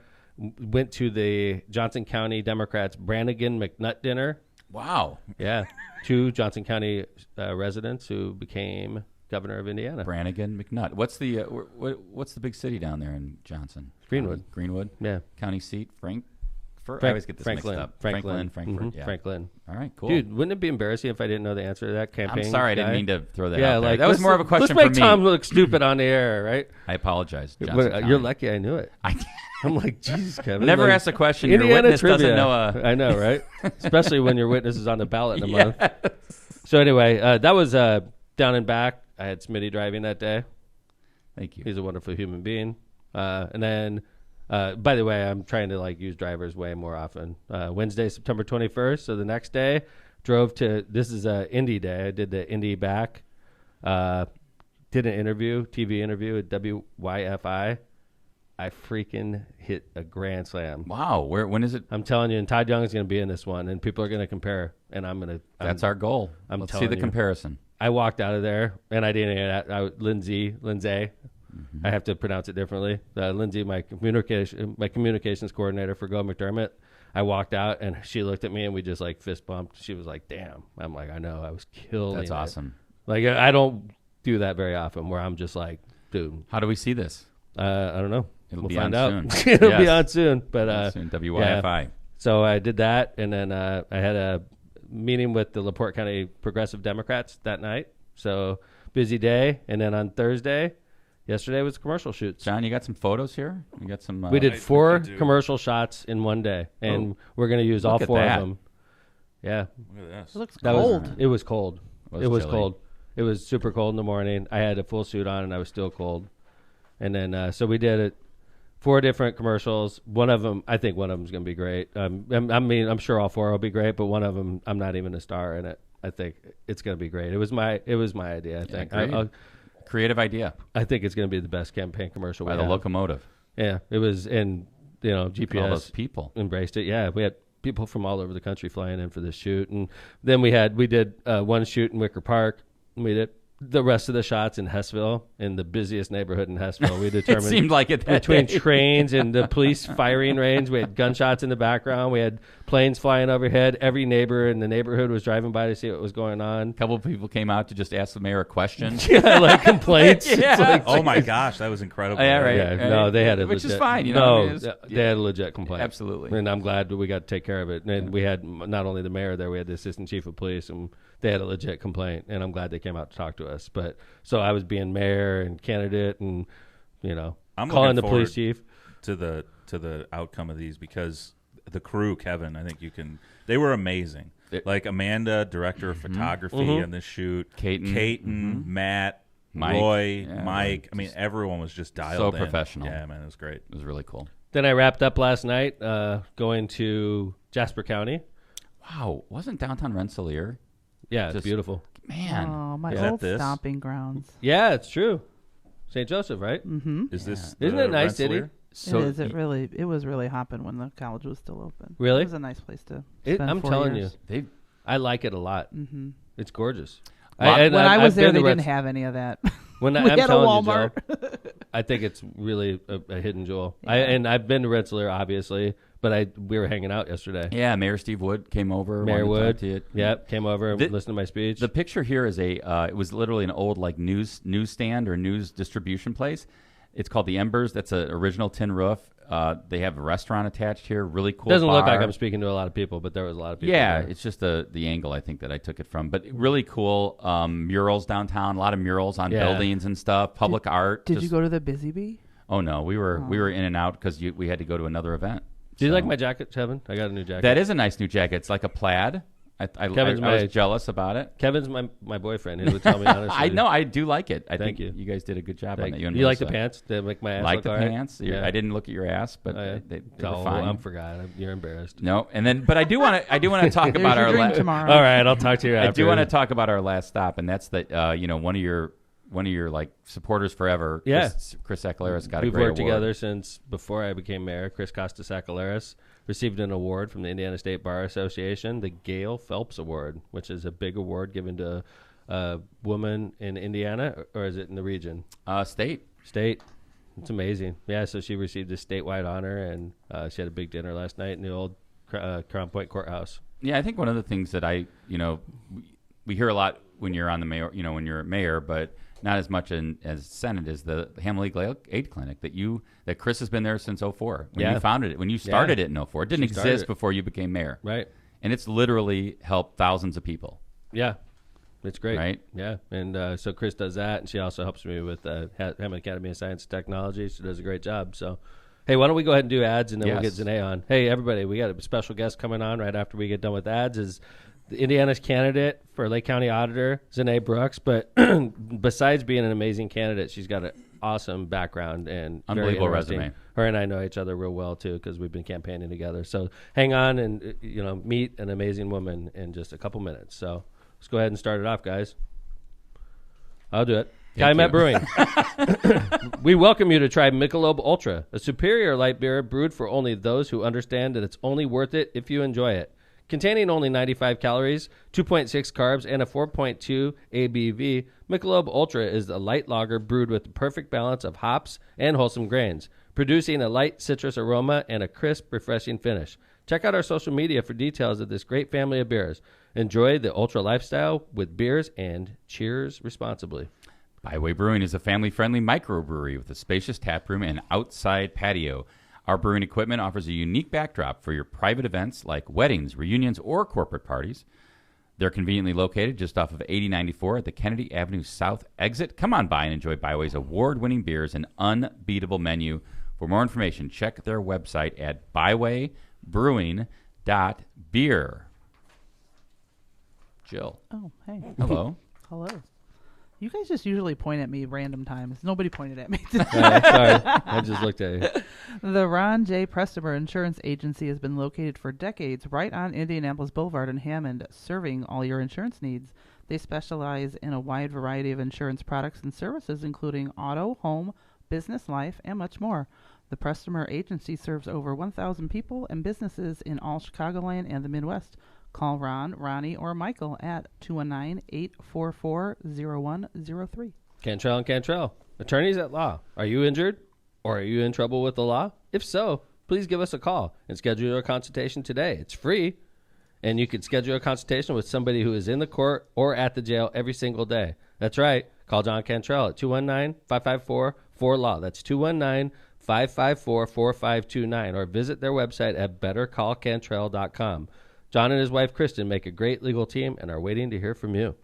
went to the Johnson County Democrats Brannigan McNutt dinner. Wow. Yeah. 2 Johnson County residents who became governor of Indiana. Brannigan McNutt. What's the big city down there in Johnson? Greenwood. Greenwood. Yeah. County seat. I always get this Franklin. mixed up. Franklin. Frankfurt. Mhm. Yeah. Franklin. All right. Cool. Dude, wouldn't it be embarrassing if I didn't know the answer to that campaign? I'm sorry. I didn't guy? mean to throw that Yeah, out there. like That was more of a question let's for make me. Tom look stupid on the air, right? I apologize. Johnson But County. you're lucky I knew it. I I'm like, Jesus, Kevin. never like, ask a question. Your Indiana witness trivia. doesn't know I know, right? Especially when your witness is on the ballot in a month. Yes. So anyway, that was down and back. I had Smitty driving that day. Thank you. He's a wonderful human being. And then, by the way, I'm trying to like use drivers way more often. Wednesday, September 21st. So the next day, drove to. This is a Indy day. I did the Indy back. Did an TV interview at WYFI. I freaking hit a grand slam. Wow. When is it? I'm telling you, and Todd Young is going to be in this one, and people are going to compare, and That's our goal. I'm Let's see telling the you. comparison. I walked out of there, and I didn't. Lindsay, I have to pronounce it differently. Lindsay, my communications coordinator for Go McDermott. I walked out, and she looked at me, and we just like fist bumped. She was like, "Damn!" I'm like, "I know, I was killing." That's it." awesome. Like I don't do that very often, where I'm just like, "Dude, How do we see this? I don't know. It'll we'll be find on out. soon. It'll be Yes. on soon." But Soon, WYFI. so I did that, and then I had a meeting with the LaPorte County Progressive Democrats that night. So busy day, and then on Thursday, Yesterday was commercial shoots. John, you got some photos here? You got some. We did I 4 do. commercial shots in one day, and we're going to use all Look at 4 that. of them. Yeah, Look at this. It looks that cold. It was cold. It was chilly. cold. It was super cold in the morning. I had a full suit on, and I was still cold. And then so we did it. 4 different commercials. One of them, I think one of them is going to be great. I mean, I'm sure all 4 will be great, but one of them, I'm not even a star in it. I think it's going to be great. It was my idea. I think. great. Creative idea I think it's going to be the best campaign commercial. by the locomotive. Yeah, it was, and All those GPS people. embraced it. Yeah, we had people from all over the country flying in for this shoot, and then we did one shoot in Wicker Park. We did the rest of the shots in Hessville, in the busiest neighborhood in Hessville. We It determined seemed like it that between day. trains and the police firing range. We had gunshots in the background. We had planes flying overhead. Every neighbor in the neighborhood was driving by to see what was going on. A couple of people came out to just ask the mayor a question. Yeah, like complaints. Yeah. It's like, Oh my gosh, that was incredible. Yeah, right. yeah, no, they had a Which is legit, fine, you know, No, I mean, it's- they had a legit complaint. Absolutely. And I'm glad that we got to take care of it. And we had not only the mayor there, we had the assistant chief of police, and they had a legit complaint. And I'm glad they came out to talk to us. But so I was being mayor and candidate, and I'm calling looking the police forward chief. to the outcome of these, because the crew, Kevin, I think they were amazing. Like Amanda, director of photography on this shoot, Caton, Matt, Mike. Roy, Yeah, Mike. I mean, everyone was just dialed So in. professional. Yeah, man, it was great. It was really cool. Then I wrapped up last night going to Jasper County. Wow. Wasn't downtown Rensselaer? Yeah, it's Just- beautiful. Man. Oh, my Is that old this? stomping grounds. Yeah, it's true. St. Joseph, right? Is this Isn't it a nice city? Rensselaer? So it is. It was really hopping when the college was still open. Really? It was a nice place to spend I'm 4 telling years. they I like it a lot. Mm-hmm. It's gorgeous. Well, When I was I've there, been they to didn't Reds- have any of that. When We I'm had a telling you, Joe, Walmart. I think it's really a hidden jewel. Yeah. And I've been to Rensselaer, obviously, but we were hanging out yesterday. Yeah, Mayor Steve Wood came over. Mayor wanted to talk Wood, to you. yep, came over and The- listened to my speech. The picture here is it was literally an old like newsstand or news distribution place. It's called the Embers. That's an original tin roof. They have a restaurant attached here. Really cool. Doesn't look like bar. I'm speaking to a lot of people, but there was a lot of people. Yeah, there. it's just the angle I think that I took it from. But really cool murals downtown. A lot of murals on Yeah. buildings and stuff. Public art. Did just- you go to the Busy Bee? Oh no, we were in and out because we had to go to another event. Do you So- like my jacket, Kevin? I got a new jacket. That is a nice new jacket. It's like a plaid. I Kevin's was my- jealous about it. Kevin's my boyfriend. He would tell me honestly. I know. I do like it. I Thank think you. you guys did a good job on Thank that. you. and You like the Melissa. pants? They make my ass Like look the all right? pants. Yeah. I didn't look at your ass, but Oh, yeah. they Oh, were fine. I forgot. You're embarrassed. No, and then, but I do want to talk There's about your our dream last. tomorrow. All right, I'll talk to you after. I do want to talk about our last stop, and that's that. One of your like supporters forever. Yeah. Chris Aguilera's got a We've great worked award. together since before I became mayor. Chris Costas-Aguileras received an award from the Indiana State Bar Association, the Gail Phelps Award, which is a big award given to a woman in Indiana, or is it in the region? State. State. It's amazing. Yeah, so she received a statewide honor, and she had a big dinner last night in the old Crown Point Courthouse. Yeah, I think one of the things that we hear a lot when you're on the mayor, when you're a mayor, but not as much as Senate, is the Hamlet Legal Aid Clinic that Chris has been there since 2004. When Yeah. you founded it, when you started it in 2004. It didn't She started exist it. before you became mayor. Right. And it's literally helped thousands of people. Yeah. It's great. Right. Yeah. And so Chris does that, and she also helps me with Hammond Academy of Science and Technology. She does a great job. So, hey, why don't we go ahead and do ads, and then we'll get Yes. ZeNai on. Hey, everybody, we got a special guest coming on right after we get done with ads. Is the Indiana's candidate for Lake County Auditor, ZeNai Brooks. But besides being an amazing candidate, she's got an awesome background and very Unbelievable interesting. resume. Her and I know each other real well, too, because we've been campaigning together. So hang on and, meet an amazing woman in just a couple minutes. So let's go ahead and start it off, guys. I'll do it. Calumet Brewing. We welcome you to try Michelob Ultra, a superior light beer brewed for only those who understand that it's only worth it if you enjoy it. Containing only 95 calories, 2.6 carbs, and a 4.2 ABV, Michelob Ultra is a light lager brewed with the perfect balance of hops and wholesome grains, producing a light citrus aroma and a crisp, refreshing finish. Check out our social media for details of this great family of beers. Enjoy the Ultra lifestyle with beers, and cheers responsibly. Byway Brewing is a family-friendly microbrewery with a spacious taproom and outside patio. Our brewing equipment offers a unique backdrop for your private events like weddings, reunions, or corporate parties. They're conveniently located just off of 8094 at the Kennedy Avenue South exit. Come on by and enjoy Byway's award-winning beers and unbeatable menu. For more information, check their website at bywaybrewing.beer. Jill. Oh, hey. Hello. Hello. You guys just usually point at me random times. Nobody pointed at me today. Sorry, I just looked at you. The Ron J. Prestimer Insurance Agency has been located for decades right on Indianapolis Boulevard in Hammond, serving all your insurance needs. They specialize in a wide variety of insurance products and services, including auto, home, business, life, and much more. The Prestimer Agency serves over 1,000 people and businesses in all Chicagoland and the Midwest. Call Ron, Ronnie, or Michael at 219-844-0103. Cantrell and Cantrell, attorneys at law. Are you injured or are you in trouble with the law? If so, please give us a call and schedule your consultation today. It's free, and you can schedule a consultation with somebody who is in the court or at the jail every single day. That's right. Call John Cantrell at 219-554-4LAW. That's 219-554-4529, or visit their website at bettercallcantrell.com. John and his wife, Kristen, make a great legal team and are waiting to hear from you.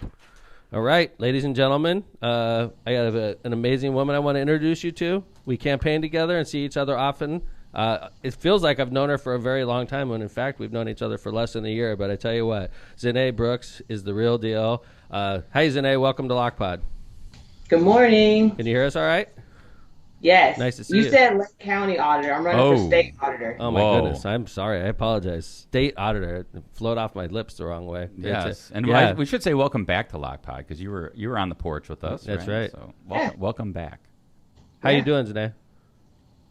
All right, ladies and gentlemen, I have an amazing woman I want to introduce you to. We campaign together and see each other often. It feels like I've known her for a very long time, when in fact we've known each other for less than a year. But I tell you what, ZeNai Brooks is the real deal. Hi, ZeNai. Welcome to LockPod. Good morning. Can you hear us all right? Yes. Nice to see you. You said Lake County Auditor. I'm running for State Auditor. Oh, my Whoa. goodness. I'm sorry. I apologize. State Auditor. It flowed off my lips the wrong way. Yes. And yeah. we should say welcome back to LockPod, because you were on the porch with us. That's right. So Yeah. welcome back. How you doing today?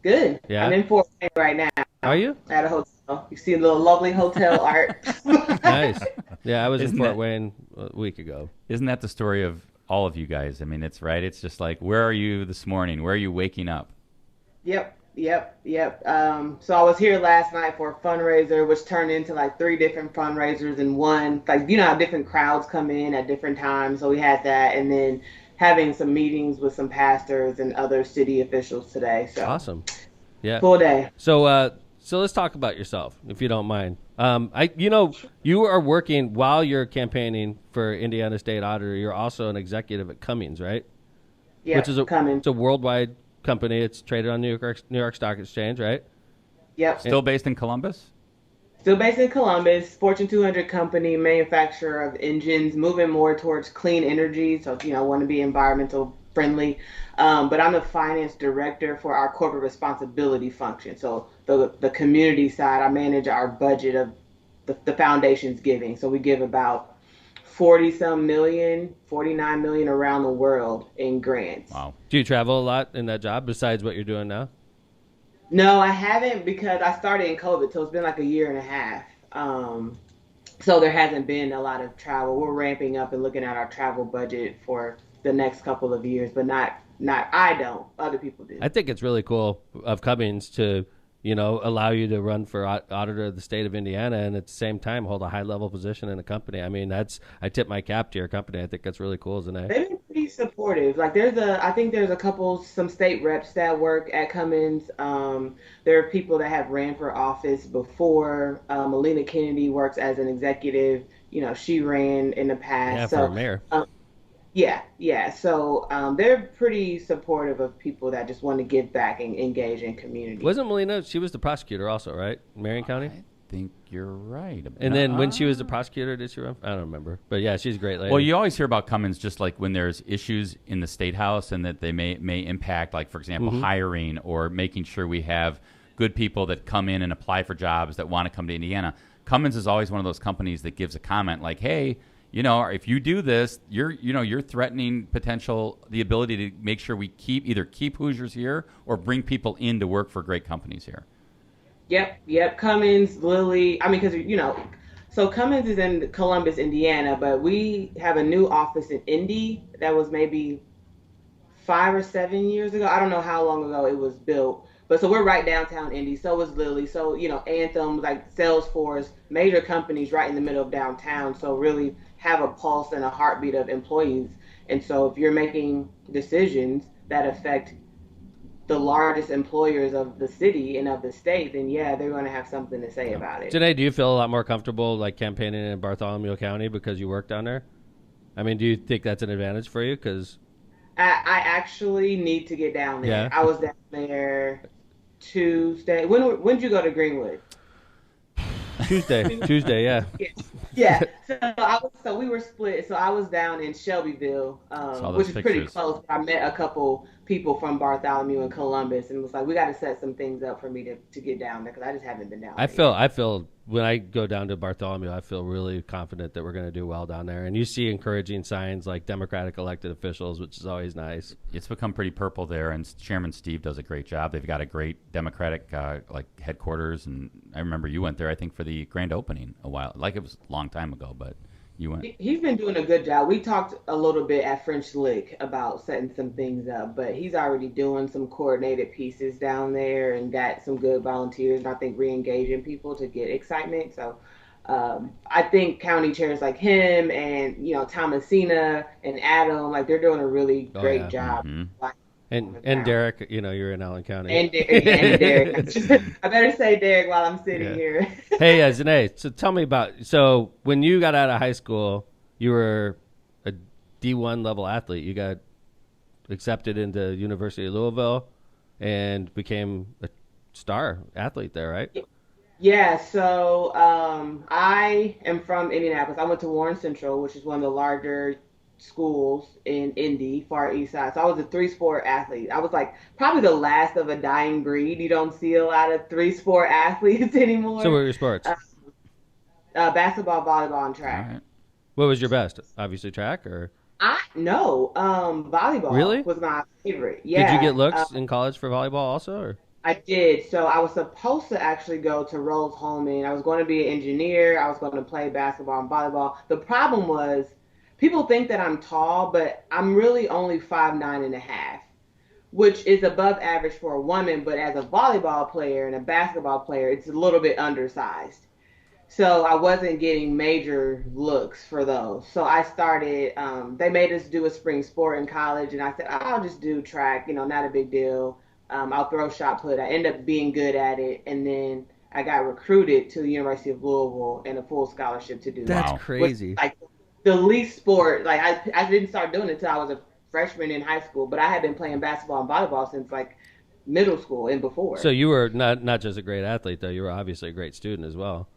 Good. Yeah? I'm in Fort Wayne right now Are you? at a hotel. You see a little lovely hotel art. Nice. Yeah, I was in Isn't Fort that- Wayne a week ago. Isn't that the story of all of you guys? I mean, it's right. It's just like, where are you this morning? Where are you waking up? Yep. So I was here last night for a fundraiser, which turned into like 3 different fundraisers in one. Like, you know how different crowds come in at different times. So we had that, and then having some meetings with some pastors and other city officials today. So Awesome. Yeah. full day. So let's talk about yourself, if you don't mind. You are working while you're campaigning for Indiana State Auditor. You're also an executive at Cummings, right? Yeah, Which is coming. It's a worldwide company. It's traded on New York Stock Exchange, right? Yep. Still based in Columbus? Still based in Columbus, Fortune 200 company, manufacturer of engines, moving more towards clean energy. So, want to be environmental friendly. But I'm the finance director for our corporate responsibility function. So the community side, I manage our budget of the foundation's giving. So we give about 49 million around the world in grants. Wow. Do you travel a lot in that job besides what you're doing now? No, I haven't, because I started in COVID, so it's been like a year and a half. So there hasn't been a lot of travel. We're ramping up and looking at our travel budget for the next couple of years, but not I don't. Other people do. I think it's really cool of Cummings to, allow you to run for auditor of the state of Indiana and at the same time hold a high level position in a company. I mean, I tip my cap to your company. I think that's really cool, isn't it? They've been pretty supportive. Like I think there's some state reps that work at Cummins. There are people that have ran for office before. Melina Kennedy works as an executive. She ran in the past. Yeah, for a mayor. Yeah. So they're pretty supportive of people that just want to give back and engage in community. Wasn't Melina, she was the prosecutor also, right? Marion County? I think you're right. And then when she was the prosecutor, did she run? I don't remember. But yeah, she's a great lady. Well, you always hear about Cummins just like when there's issues in the State House and that they may impact, like, for example, hiring or making sure we have good people that come in and apply for jobs that want to come to Indiana. Cummins is always one of those companies that gives a comment like, hey, if you do this, you're threatening the ability to make sure we keep Hoosiers here or bring people in to work for great companies here. Yep. Cummins, Lilly. I mean, because so Cummins is in Columbus, Indiana, but we have a new office in Indy that was maybe 5 or 7 years ago. I don't know how long ago it was built. But so we're right downtown Indy. So is Lilly. So, Anthem, like Salesforce, major companies right in the middle of downtown. So really have a pulse and a heartbeat of employees. And so if you're making decisions that affect the largest employers of the city and of the state, then yeah, they're going to have something to say about it. ZeNai, do you feel a lot more comfortable like campaigning in Bartholomew County because you work down there? I mean, do you think that's an advantage for you? Because I actually need to get down there. Yeah. I was down there Tuesday. When did you go to Greenwood? Tuesday, yeah. Yeah. So we were split. So I was down in Shelbyville, Saw those which is pretty pictures. close. I met a couple people from Bartholomew and Columbus, and was like, we got to set some things up for me to get down there because I just haven't been down I there yet. feel when I go down to Bartholomew, I feel really confident that we're going to do well down there. And you see encouraging signs like Democratic elected officials, which is always nice. It's become pretty purple there, and Chairman Steve does a great job. They've got a great Democratic like headquarters, and I remember you went there, I think, for the grand opening a while. Like it was a long time ago, but you went. He's been doing a good job. We talked a little bit at French Lick about setting some things up, but he's already doing some coordinated pieces down there and got some good volunteers, and I think re-engaging people to get excitement. So I think county chairs like him and, Thomasina and Adam, like they're doing a really great job. Like, And Derek, you're in Allen County. and Derek. I better say Derek while I'm sitting here. Hey, ZeNai, so tell me so when you got out of high school, you were a D1 level athlete. You got accepted into University of Louisville and became a star athlete there, right? Yeah, so I am from Indianapolis. I went to Warren Central, which is one of the larger schools in Indy, far east side. So I was a 3-sport athlete. I was like probably the last of a dying breed. You don't see a lot of 3-sport athletes anymore. So what were your sports? Basketball, volleyball, and track. All right. What was your best? Obviously track, or? Volleyball Really? was my favorite. Yeah. Did you get looks in college for volleyball also, or? I did. So I was supposed to actually go to Rose-Hulman. I was going to be an engineer. I was going to play basketball and volleyball. The problem was people think that I'm tall, but I'm really only 5'9.5", which is above average for a woman. But as a volleyball player and a basketball player, it's a little bit undersized. So I wasn't getting major looks for those. So I started, they made us do a spring sport in college, and I said, I'll just do track, not a big deal. I'll throw shot put. I ended up being good at it, and then I got recruited to the University of Louisville and a full scholarship to do that. That's crazy. Which, like the least sport, like I didn't start doing it until I was a freshman in high school, but I had been playing basketball and volleyball since like middle school and before. So you were not just a great athlete, though. You were obviously a great student as well.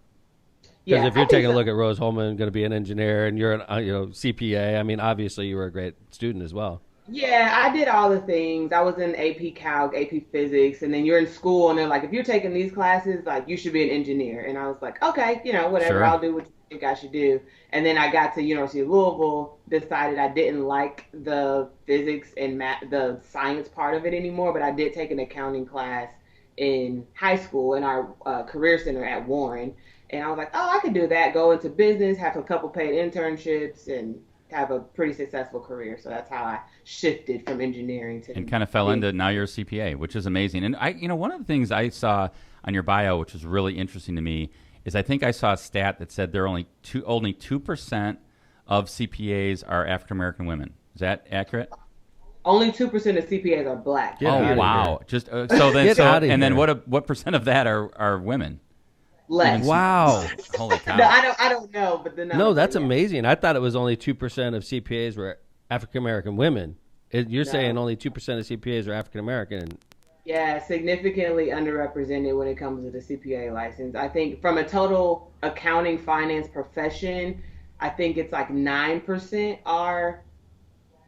Because Yeah, if you're I think taking a so. look at Rose-Hulman, going to be an engineer, and you're an CPA, I mean, obviously you were a great student as well. Yeah, I did all the things. I was in AP Calc, AP Physics, and then you're in school, and they're like, if you're taking these classes, like, you should be an engineer. And I was like, okay, whatever, Sure. I'll do what you think I should do. And then I got to University of Louisville, decided I didn't like the physics and math, the science part of it anymore, but I did take an accounting class in high school in our career center at Warren. And I was like, oh, I could do that, go into business, have a couple paid internships, and have a pretty successful career. So that's how I shifted from engineering to And kind of fell into now you're a CPA, which is amazing. And one of the things I saw on your bio, which was really interesting to me, is I think I saw a stat that said there are only 2% of CPAs are African American women. Is that accurate? Only 2% of CPAs are black. Get outta Oh wow! here. Just so then, Get so outta and then here. what percent of that are women? Less. Wow. Holy cow! No, I don't know, but the numbers No, that's are, yeah. amazing. I thought it was only 2% of CPAs were African American women. You're No. saying only 2% of CPAs are African American. Yeah, significantly underrepresented when it comes to the CPA license. I think from a total accounting finance profession, I think it's like 9% are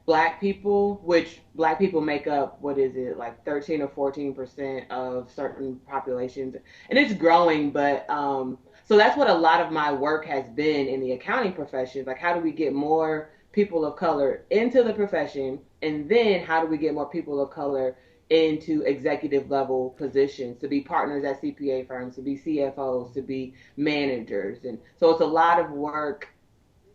black people, which black people make up, what is it, like 13 or 14% of certain populations. And it's growing, but so that's what a lot of my work has been in the accounting profession. Like, how do we get more people of color into the profession? And then how do we get more people of color into executive level positions, to be partners at CPA firms, to be CFOs, to be managers? And so it's a lot of work,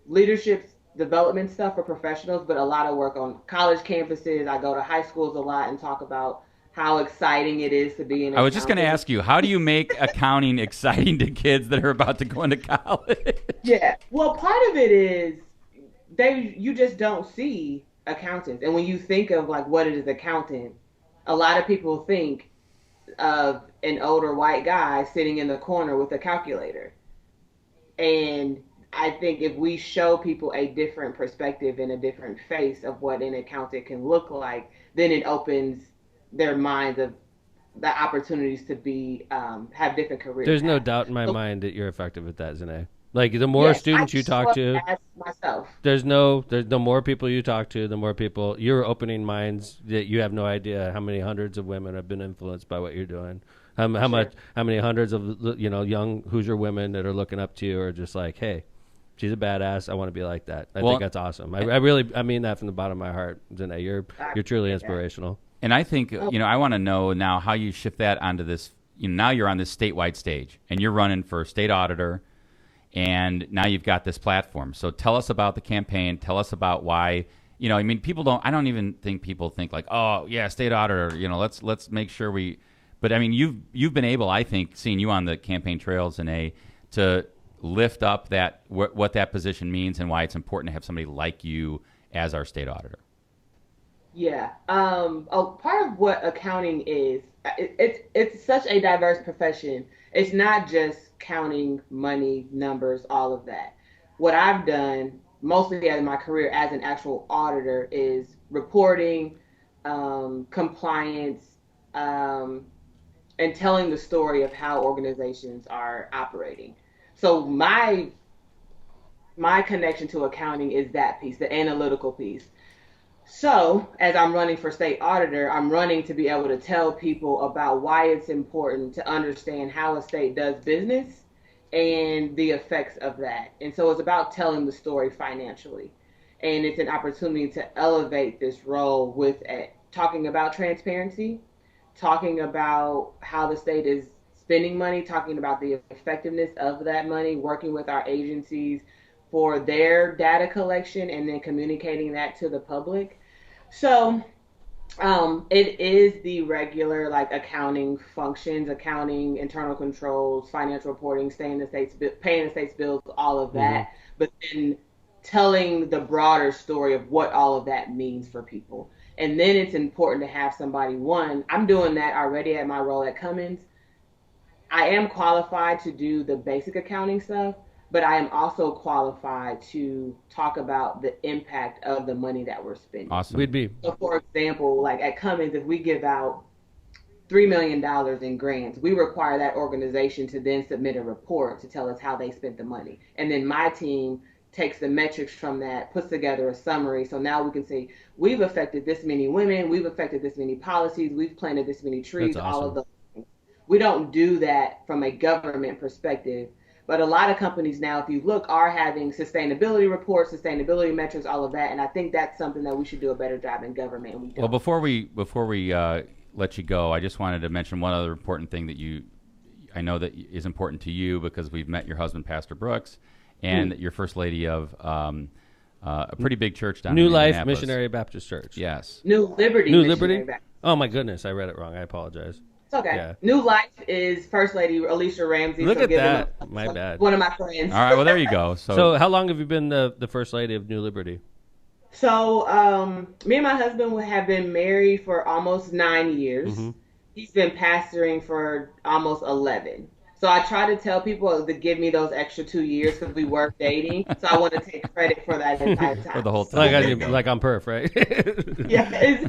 leadership development stuff for professionals, but a lot of work on college campuses. I go to high schools a lot and talk about how exciting it is to be in. I was just going to ask you, how do you make accounting exciting to kids that are about to go into college? Yeah, well, part of it is you just don't see accountants, and when you think of like what it is accountant, A lot of people think of an older white guy sitting in the corner with a calculator. And I think if we show people a different perspective and a different face of what an accountant can look like, then it opens their minds of the opportunities to be have different careers. There's no doubt in my mind that you're effective at that, ZeNai. Like the more students you talk to, myself. there's the more people you talk to, the more people you're opening minds that you have no idea how many hundreds of women have been influenced by what you're doing. How many hundreds of young Hoosier women that are looking up to you are just like, hey, she's a badass. I want to be like that. I think that's awesome. I mean that from the bottom of my heart, ZeNai. You're truly inspirational. And I think I want to know now how you shift that onto this. Now you're on this statewide stage and you're running for state auditor. And now you've got this platform. So tell us about the campaign. Tell us about why. People don't. I don't even think people think like, oh yeah, state auditor. Let's make sure we. But I mean, you've been able, I think, seeing you on the campaign trails to lift up that what that position means and why it's important to have somebody like you as our state auditor. Yeah. Part of what accounting is, it's such a diverse profession. It's not just counting money, numbers, all of that. What I've done mostly in my career as an actual auditor is reporting, compliance, and telling the story of how organizations are operating. So my connection to accounting is that piece, the analytical piece. So as I'm running for state auditor, I'm running to be able to tell people about why it's important to understand how a state does business and the effects of that. And so it's about telling the story financially. And it's an opportunity to elevate this role with talking about transparency, talking about how the state is spending money, talking about the effectiveness of that money, working with our agencies for their data collection and then communicating that to the public. So it is the regular accounting functions, accounting, internal controls, financial reporting, paying the state's bills, all of that. Mm-hmm. But then telling the broader story of what all of that means for people. And then it's important to have somebody, I'm doing that already at my role at Cummins. I am qualified to do the basic accounting stuff, but I am also qualified to talk about the impact of the money that we're spending. Awesome. So for example, at Cummins, if we give out $3 million in grants, we require that organization to then submit a report to tell us how they spent the money. And then my team takes the metrics from that, puts together a summary. So now we can say, we've affected this many women, we've affected this many policies, we've planted this many trees, That's awesome. all of those things. We don't do that from a government perspective. But a lot of companies now, if you look, are having sustainability reports, sustainability metrics, all of that. And I think that's something that we should do a better job in government. And we don't. Well, before we let you go, I just wanted to mention one other important thing that I know that is important to you because we've met your husband, Pastor Brooks, and your first lady of a pretty big church down New in Life Indianapolis. Missionary Baptist Church. Yes. New Liberty. New Liberty? Oh, my goodness. I read it wrong. I apologize. It's okay. Yeah. New Life is First Lady Alicia Ramsey. Look at that. My bad. One of my friends. All right. Well, there you go. So how long have you been the First Lady of New Liberty? So me and my husband have been married for almost 9 years. Mm-hmm. He's been pastoring for almost 11. So I try to tell people to give me those extra 2 years because we were dating. So I want to take credit for that entire time. For the whole time. Like on perf, right? Yeah.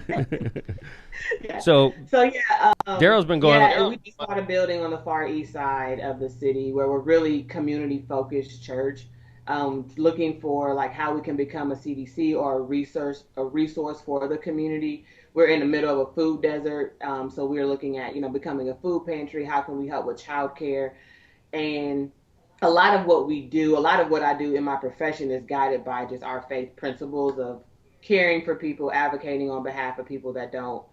So yeah. Daryl's been going. Yeah, and we just bought a building on the far east side of the city where we're really community-focused church, looking for how we can become a CDC or a resource for the community. We're in the middle of a food desert, so we're looking at, becoming a food pantry. How can we help with childcare? And a lot of what I do in my profession is guided by just our faith principles of caring for people, advocating on behalf of people that don't,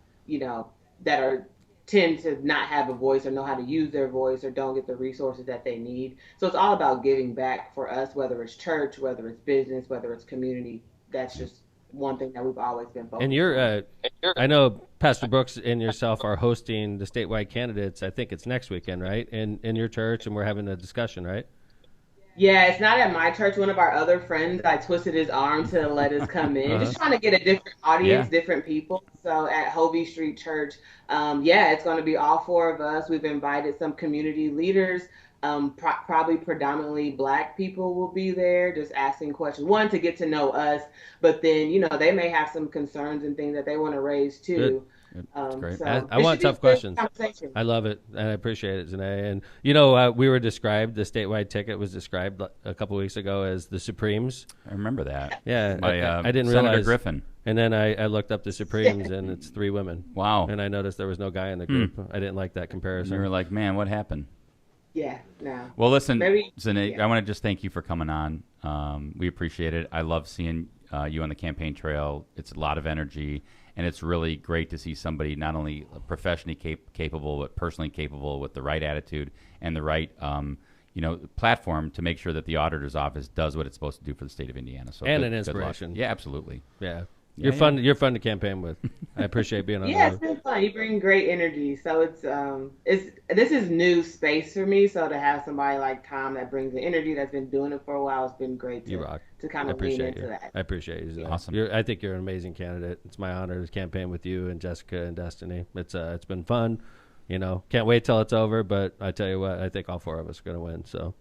tend to not have a voice or know how to use their voice or don't get the resources that they need. So it's all about giving back for us, whether it's church, whether it's business, whether it's community. That's just one thing that we've always been focused on. And you're, I know Pastor Brooks and yourself are hosting the statewide candidates. I think it's next weekend, right? In your church, and we're having a discussion, right? Yeah, it's not at my church. One of our other friends, I twisted his arm to let us come in, just trying to get a different audience, different people. So at Hovey Street Church, yeah, it's going to be all four of us. We've invited some community leaders. Probably predominantly Black people will be there, just asking questions. One, to get to know us, but then they may have some concerns and things that they want to raise too. Good. That's great. So I want tough questions. I love it, and I appreciate it, ZeNai. And we were described. The statewide ticket was described a couple weeks ago as the Supremes. I remember that. Yeah, by, I didn't Senator realize. Griffin. And then I looked up the Supremes, and it's 3 women. Wow. And I noticed there was no guy in the group. I didn't like that comparison. You were like, man, what happened? Yeah, no. Well, listen, Maybe, ZeNai, I want to just thank you for coming on. We appreciate it. I love seeing you on the campaign trail. It's a lot of energy, and it's really great to see somebody not only professionally capable, but personally capable with the right attitude and the right platform to make sure that the auditor's office does what it's supposed to do for the state of Indiana. So and good, an inspiration. Yeah, absolutely. Yeah. You're fun. You're fun to campaign with. I appreciate being on. Yeah, it's been fun. You bring great energy. So this is new space for me. So to have somebody like Tom that brings the energy, that's been doing it for a while, it's been great. You rock. To kind of lean into that. I appreciate you. Awesome. I think you're an amazing candidate. It's my honor to campaign with you and Jessica and Destiny. It's been fun. Can't wait till it's over. But I tell you what, I think all 4 of us are going to win. So.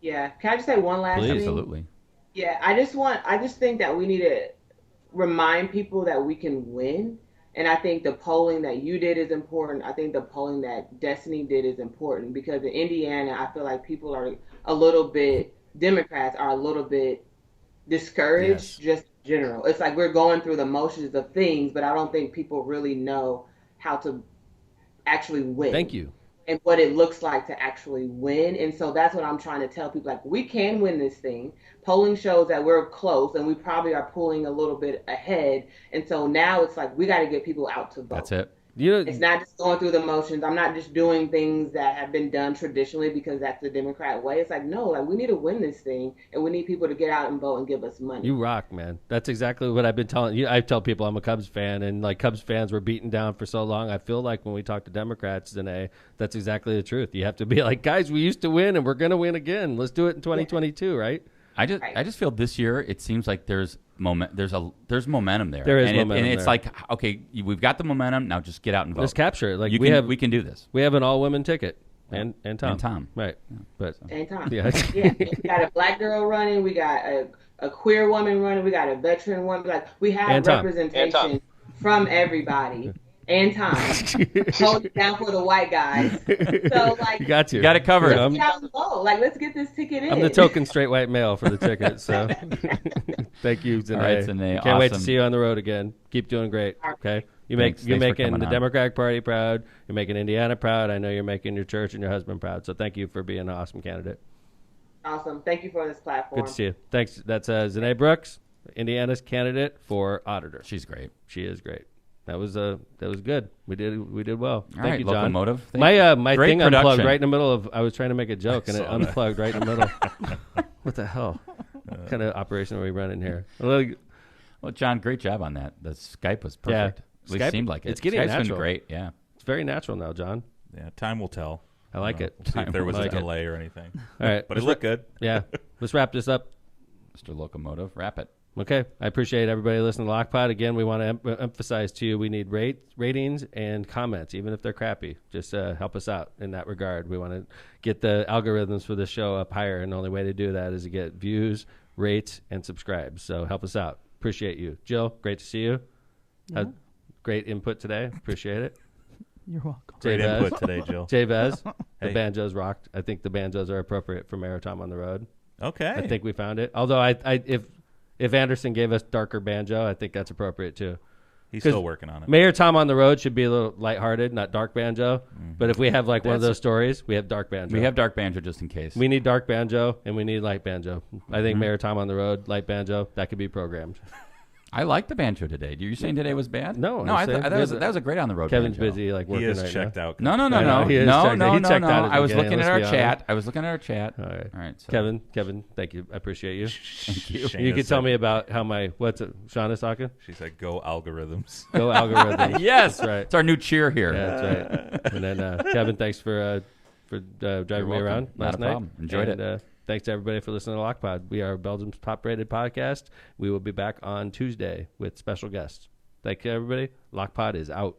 Yeah. Can I just say one last thing? Absolutely. Yeah. I just think that we need to remind people that we can win. And I think the polling that you did is important. I think the polling that Destiny did is important because in Indiana, I feel like people are Democrats are a little bit discouraged, just in general. It's like we're going through the motions of things, but I don't think people really know how to actually win. Thank you. And what it looks like to actually win. And so that's what I'm trying to tell people. Like, we can win this thing. Polling shows that we're close, and we probably are pulling a little bit ahead. And so now it's like we got to get people out to vote. That's it. It's not just going through the motions. I'm not just doing things that have been done traditionally because that's the Democrat way. It's like, no, we need to win this thing, and we need people to get out and vote and give us money. You rock, man. That's exactly what I've been telling you. I tell people I'm a Cubs fan, and Cubs fans were beaten down for so long. I feel like when we talk to Democrats, ZeNai, that's exactly the truth. You have to be like, guys, we used to win, and we're going to win again. Let's do it in 2022, right? I just feel this year it seems like there's momentum there. There is momentum, and it's like, okay, we've got the momentum. Now just get out and vote. Let's capture it. We can do this. We have an all-women ticket, and Tom. And Tom, right? Yeah. But and Tom, yeah. Yeah. We got a Black girl running. We got a queer woman running. We got a veteran woman. We have representation from everybody. And Tom, hold it down for the white guys. So you got it covered. Let's get out and vote. Let's get this ticket in. I'm the token straight white male for the ticket. So thank you, ZeNai. All right, ZeNai. Can't wait to see you on the road again. Keep doing great. Okay, you're making the Democratic Party proud. You're making Indiana proud. I know you're making your church and your husband proud. So thank you for being an awesome candidate. Awesome. Thank you for this platform. Good to see you. Thanks. That's ZeNai Brooks, Indiana's candidate for auditor. She's great. She is great. That was good. We did well. Thank you, John. Locomotive. My Great thing production. unplugged right in the middle of. I was trying to make a joke and it unplugged right in the middle. What the hell? What kind of operation are we running here? Well, John, great job on that. The Skype was perfect. Yeah. At least seemed like it. It's getting Skype's natural. been great. Yeah. It's very natural now, John. Yeah, time will tell. I like it. See if there was like a delay or anything. All right, But it looked good. Yeah. Let's wrap this up. Mr. Locomotive, wrap it. Okay. I appreciate everybody listening to Lockpod. Again, we want to emphasize to you we need ratings and comments, even if they're crappy. Just help us out in that regard. We want to get the algorithms for the show up higher, and the only way to do that is to get views, rates, and subscribe. So help us out. Appreciate you. Jill, great to see you. Yeah. Great input today. Appreciate it. You're welcome. Great input today, Jill. Jay Vez, the Hey. banjos rocked. I think the banjos are appropriate for Mayor Tom on the road. Okay. I think we found it. Although if Anderson gave us darker banjo, I think that's appropriate too. He's still working on it. Mayor Tom on the road should be a little lighthearted, not dark banjo. But if we have one of those stories, we have dark banjo. We have dark banjo just in case. We need dark banjo and we need light banjo. I think Mayor Tom on the road, light banjo, that could be programmed. I like the banjo today. You saying today was bad? No, I I'm saying that was a great on the road. Kevin's banjo. busy working He is right checked now. out. No. He is checked out. He checked out at the I was beginning, looking at let's our be chat. honest. I was looking at our chat. All right. All right. So. Kevin, thank you. I appreciate you. Thank you. You could tell me about how Shauna's talking? She said, "Go algorithms." Go algorithm. Yes, That's right. It's our new cheer here. Yeah, that's right. And then Kevin, thanks for driving me around Not last a night. problem. Enjoyed and, it. thanks to everybody for listening to LockPod. We are Belgium's top-rated podcast. We will be back on Tuesday with special guests. Thank you, everybody. LockPod is out.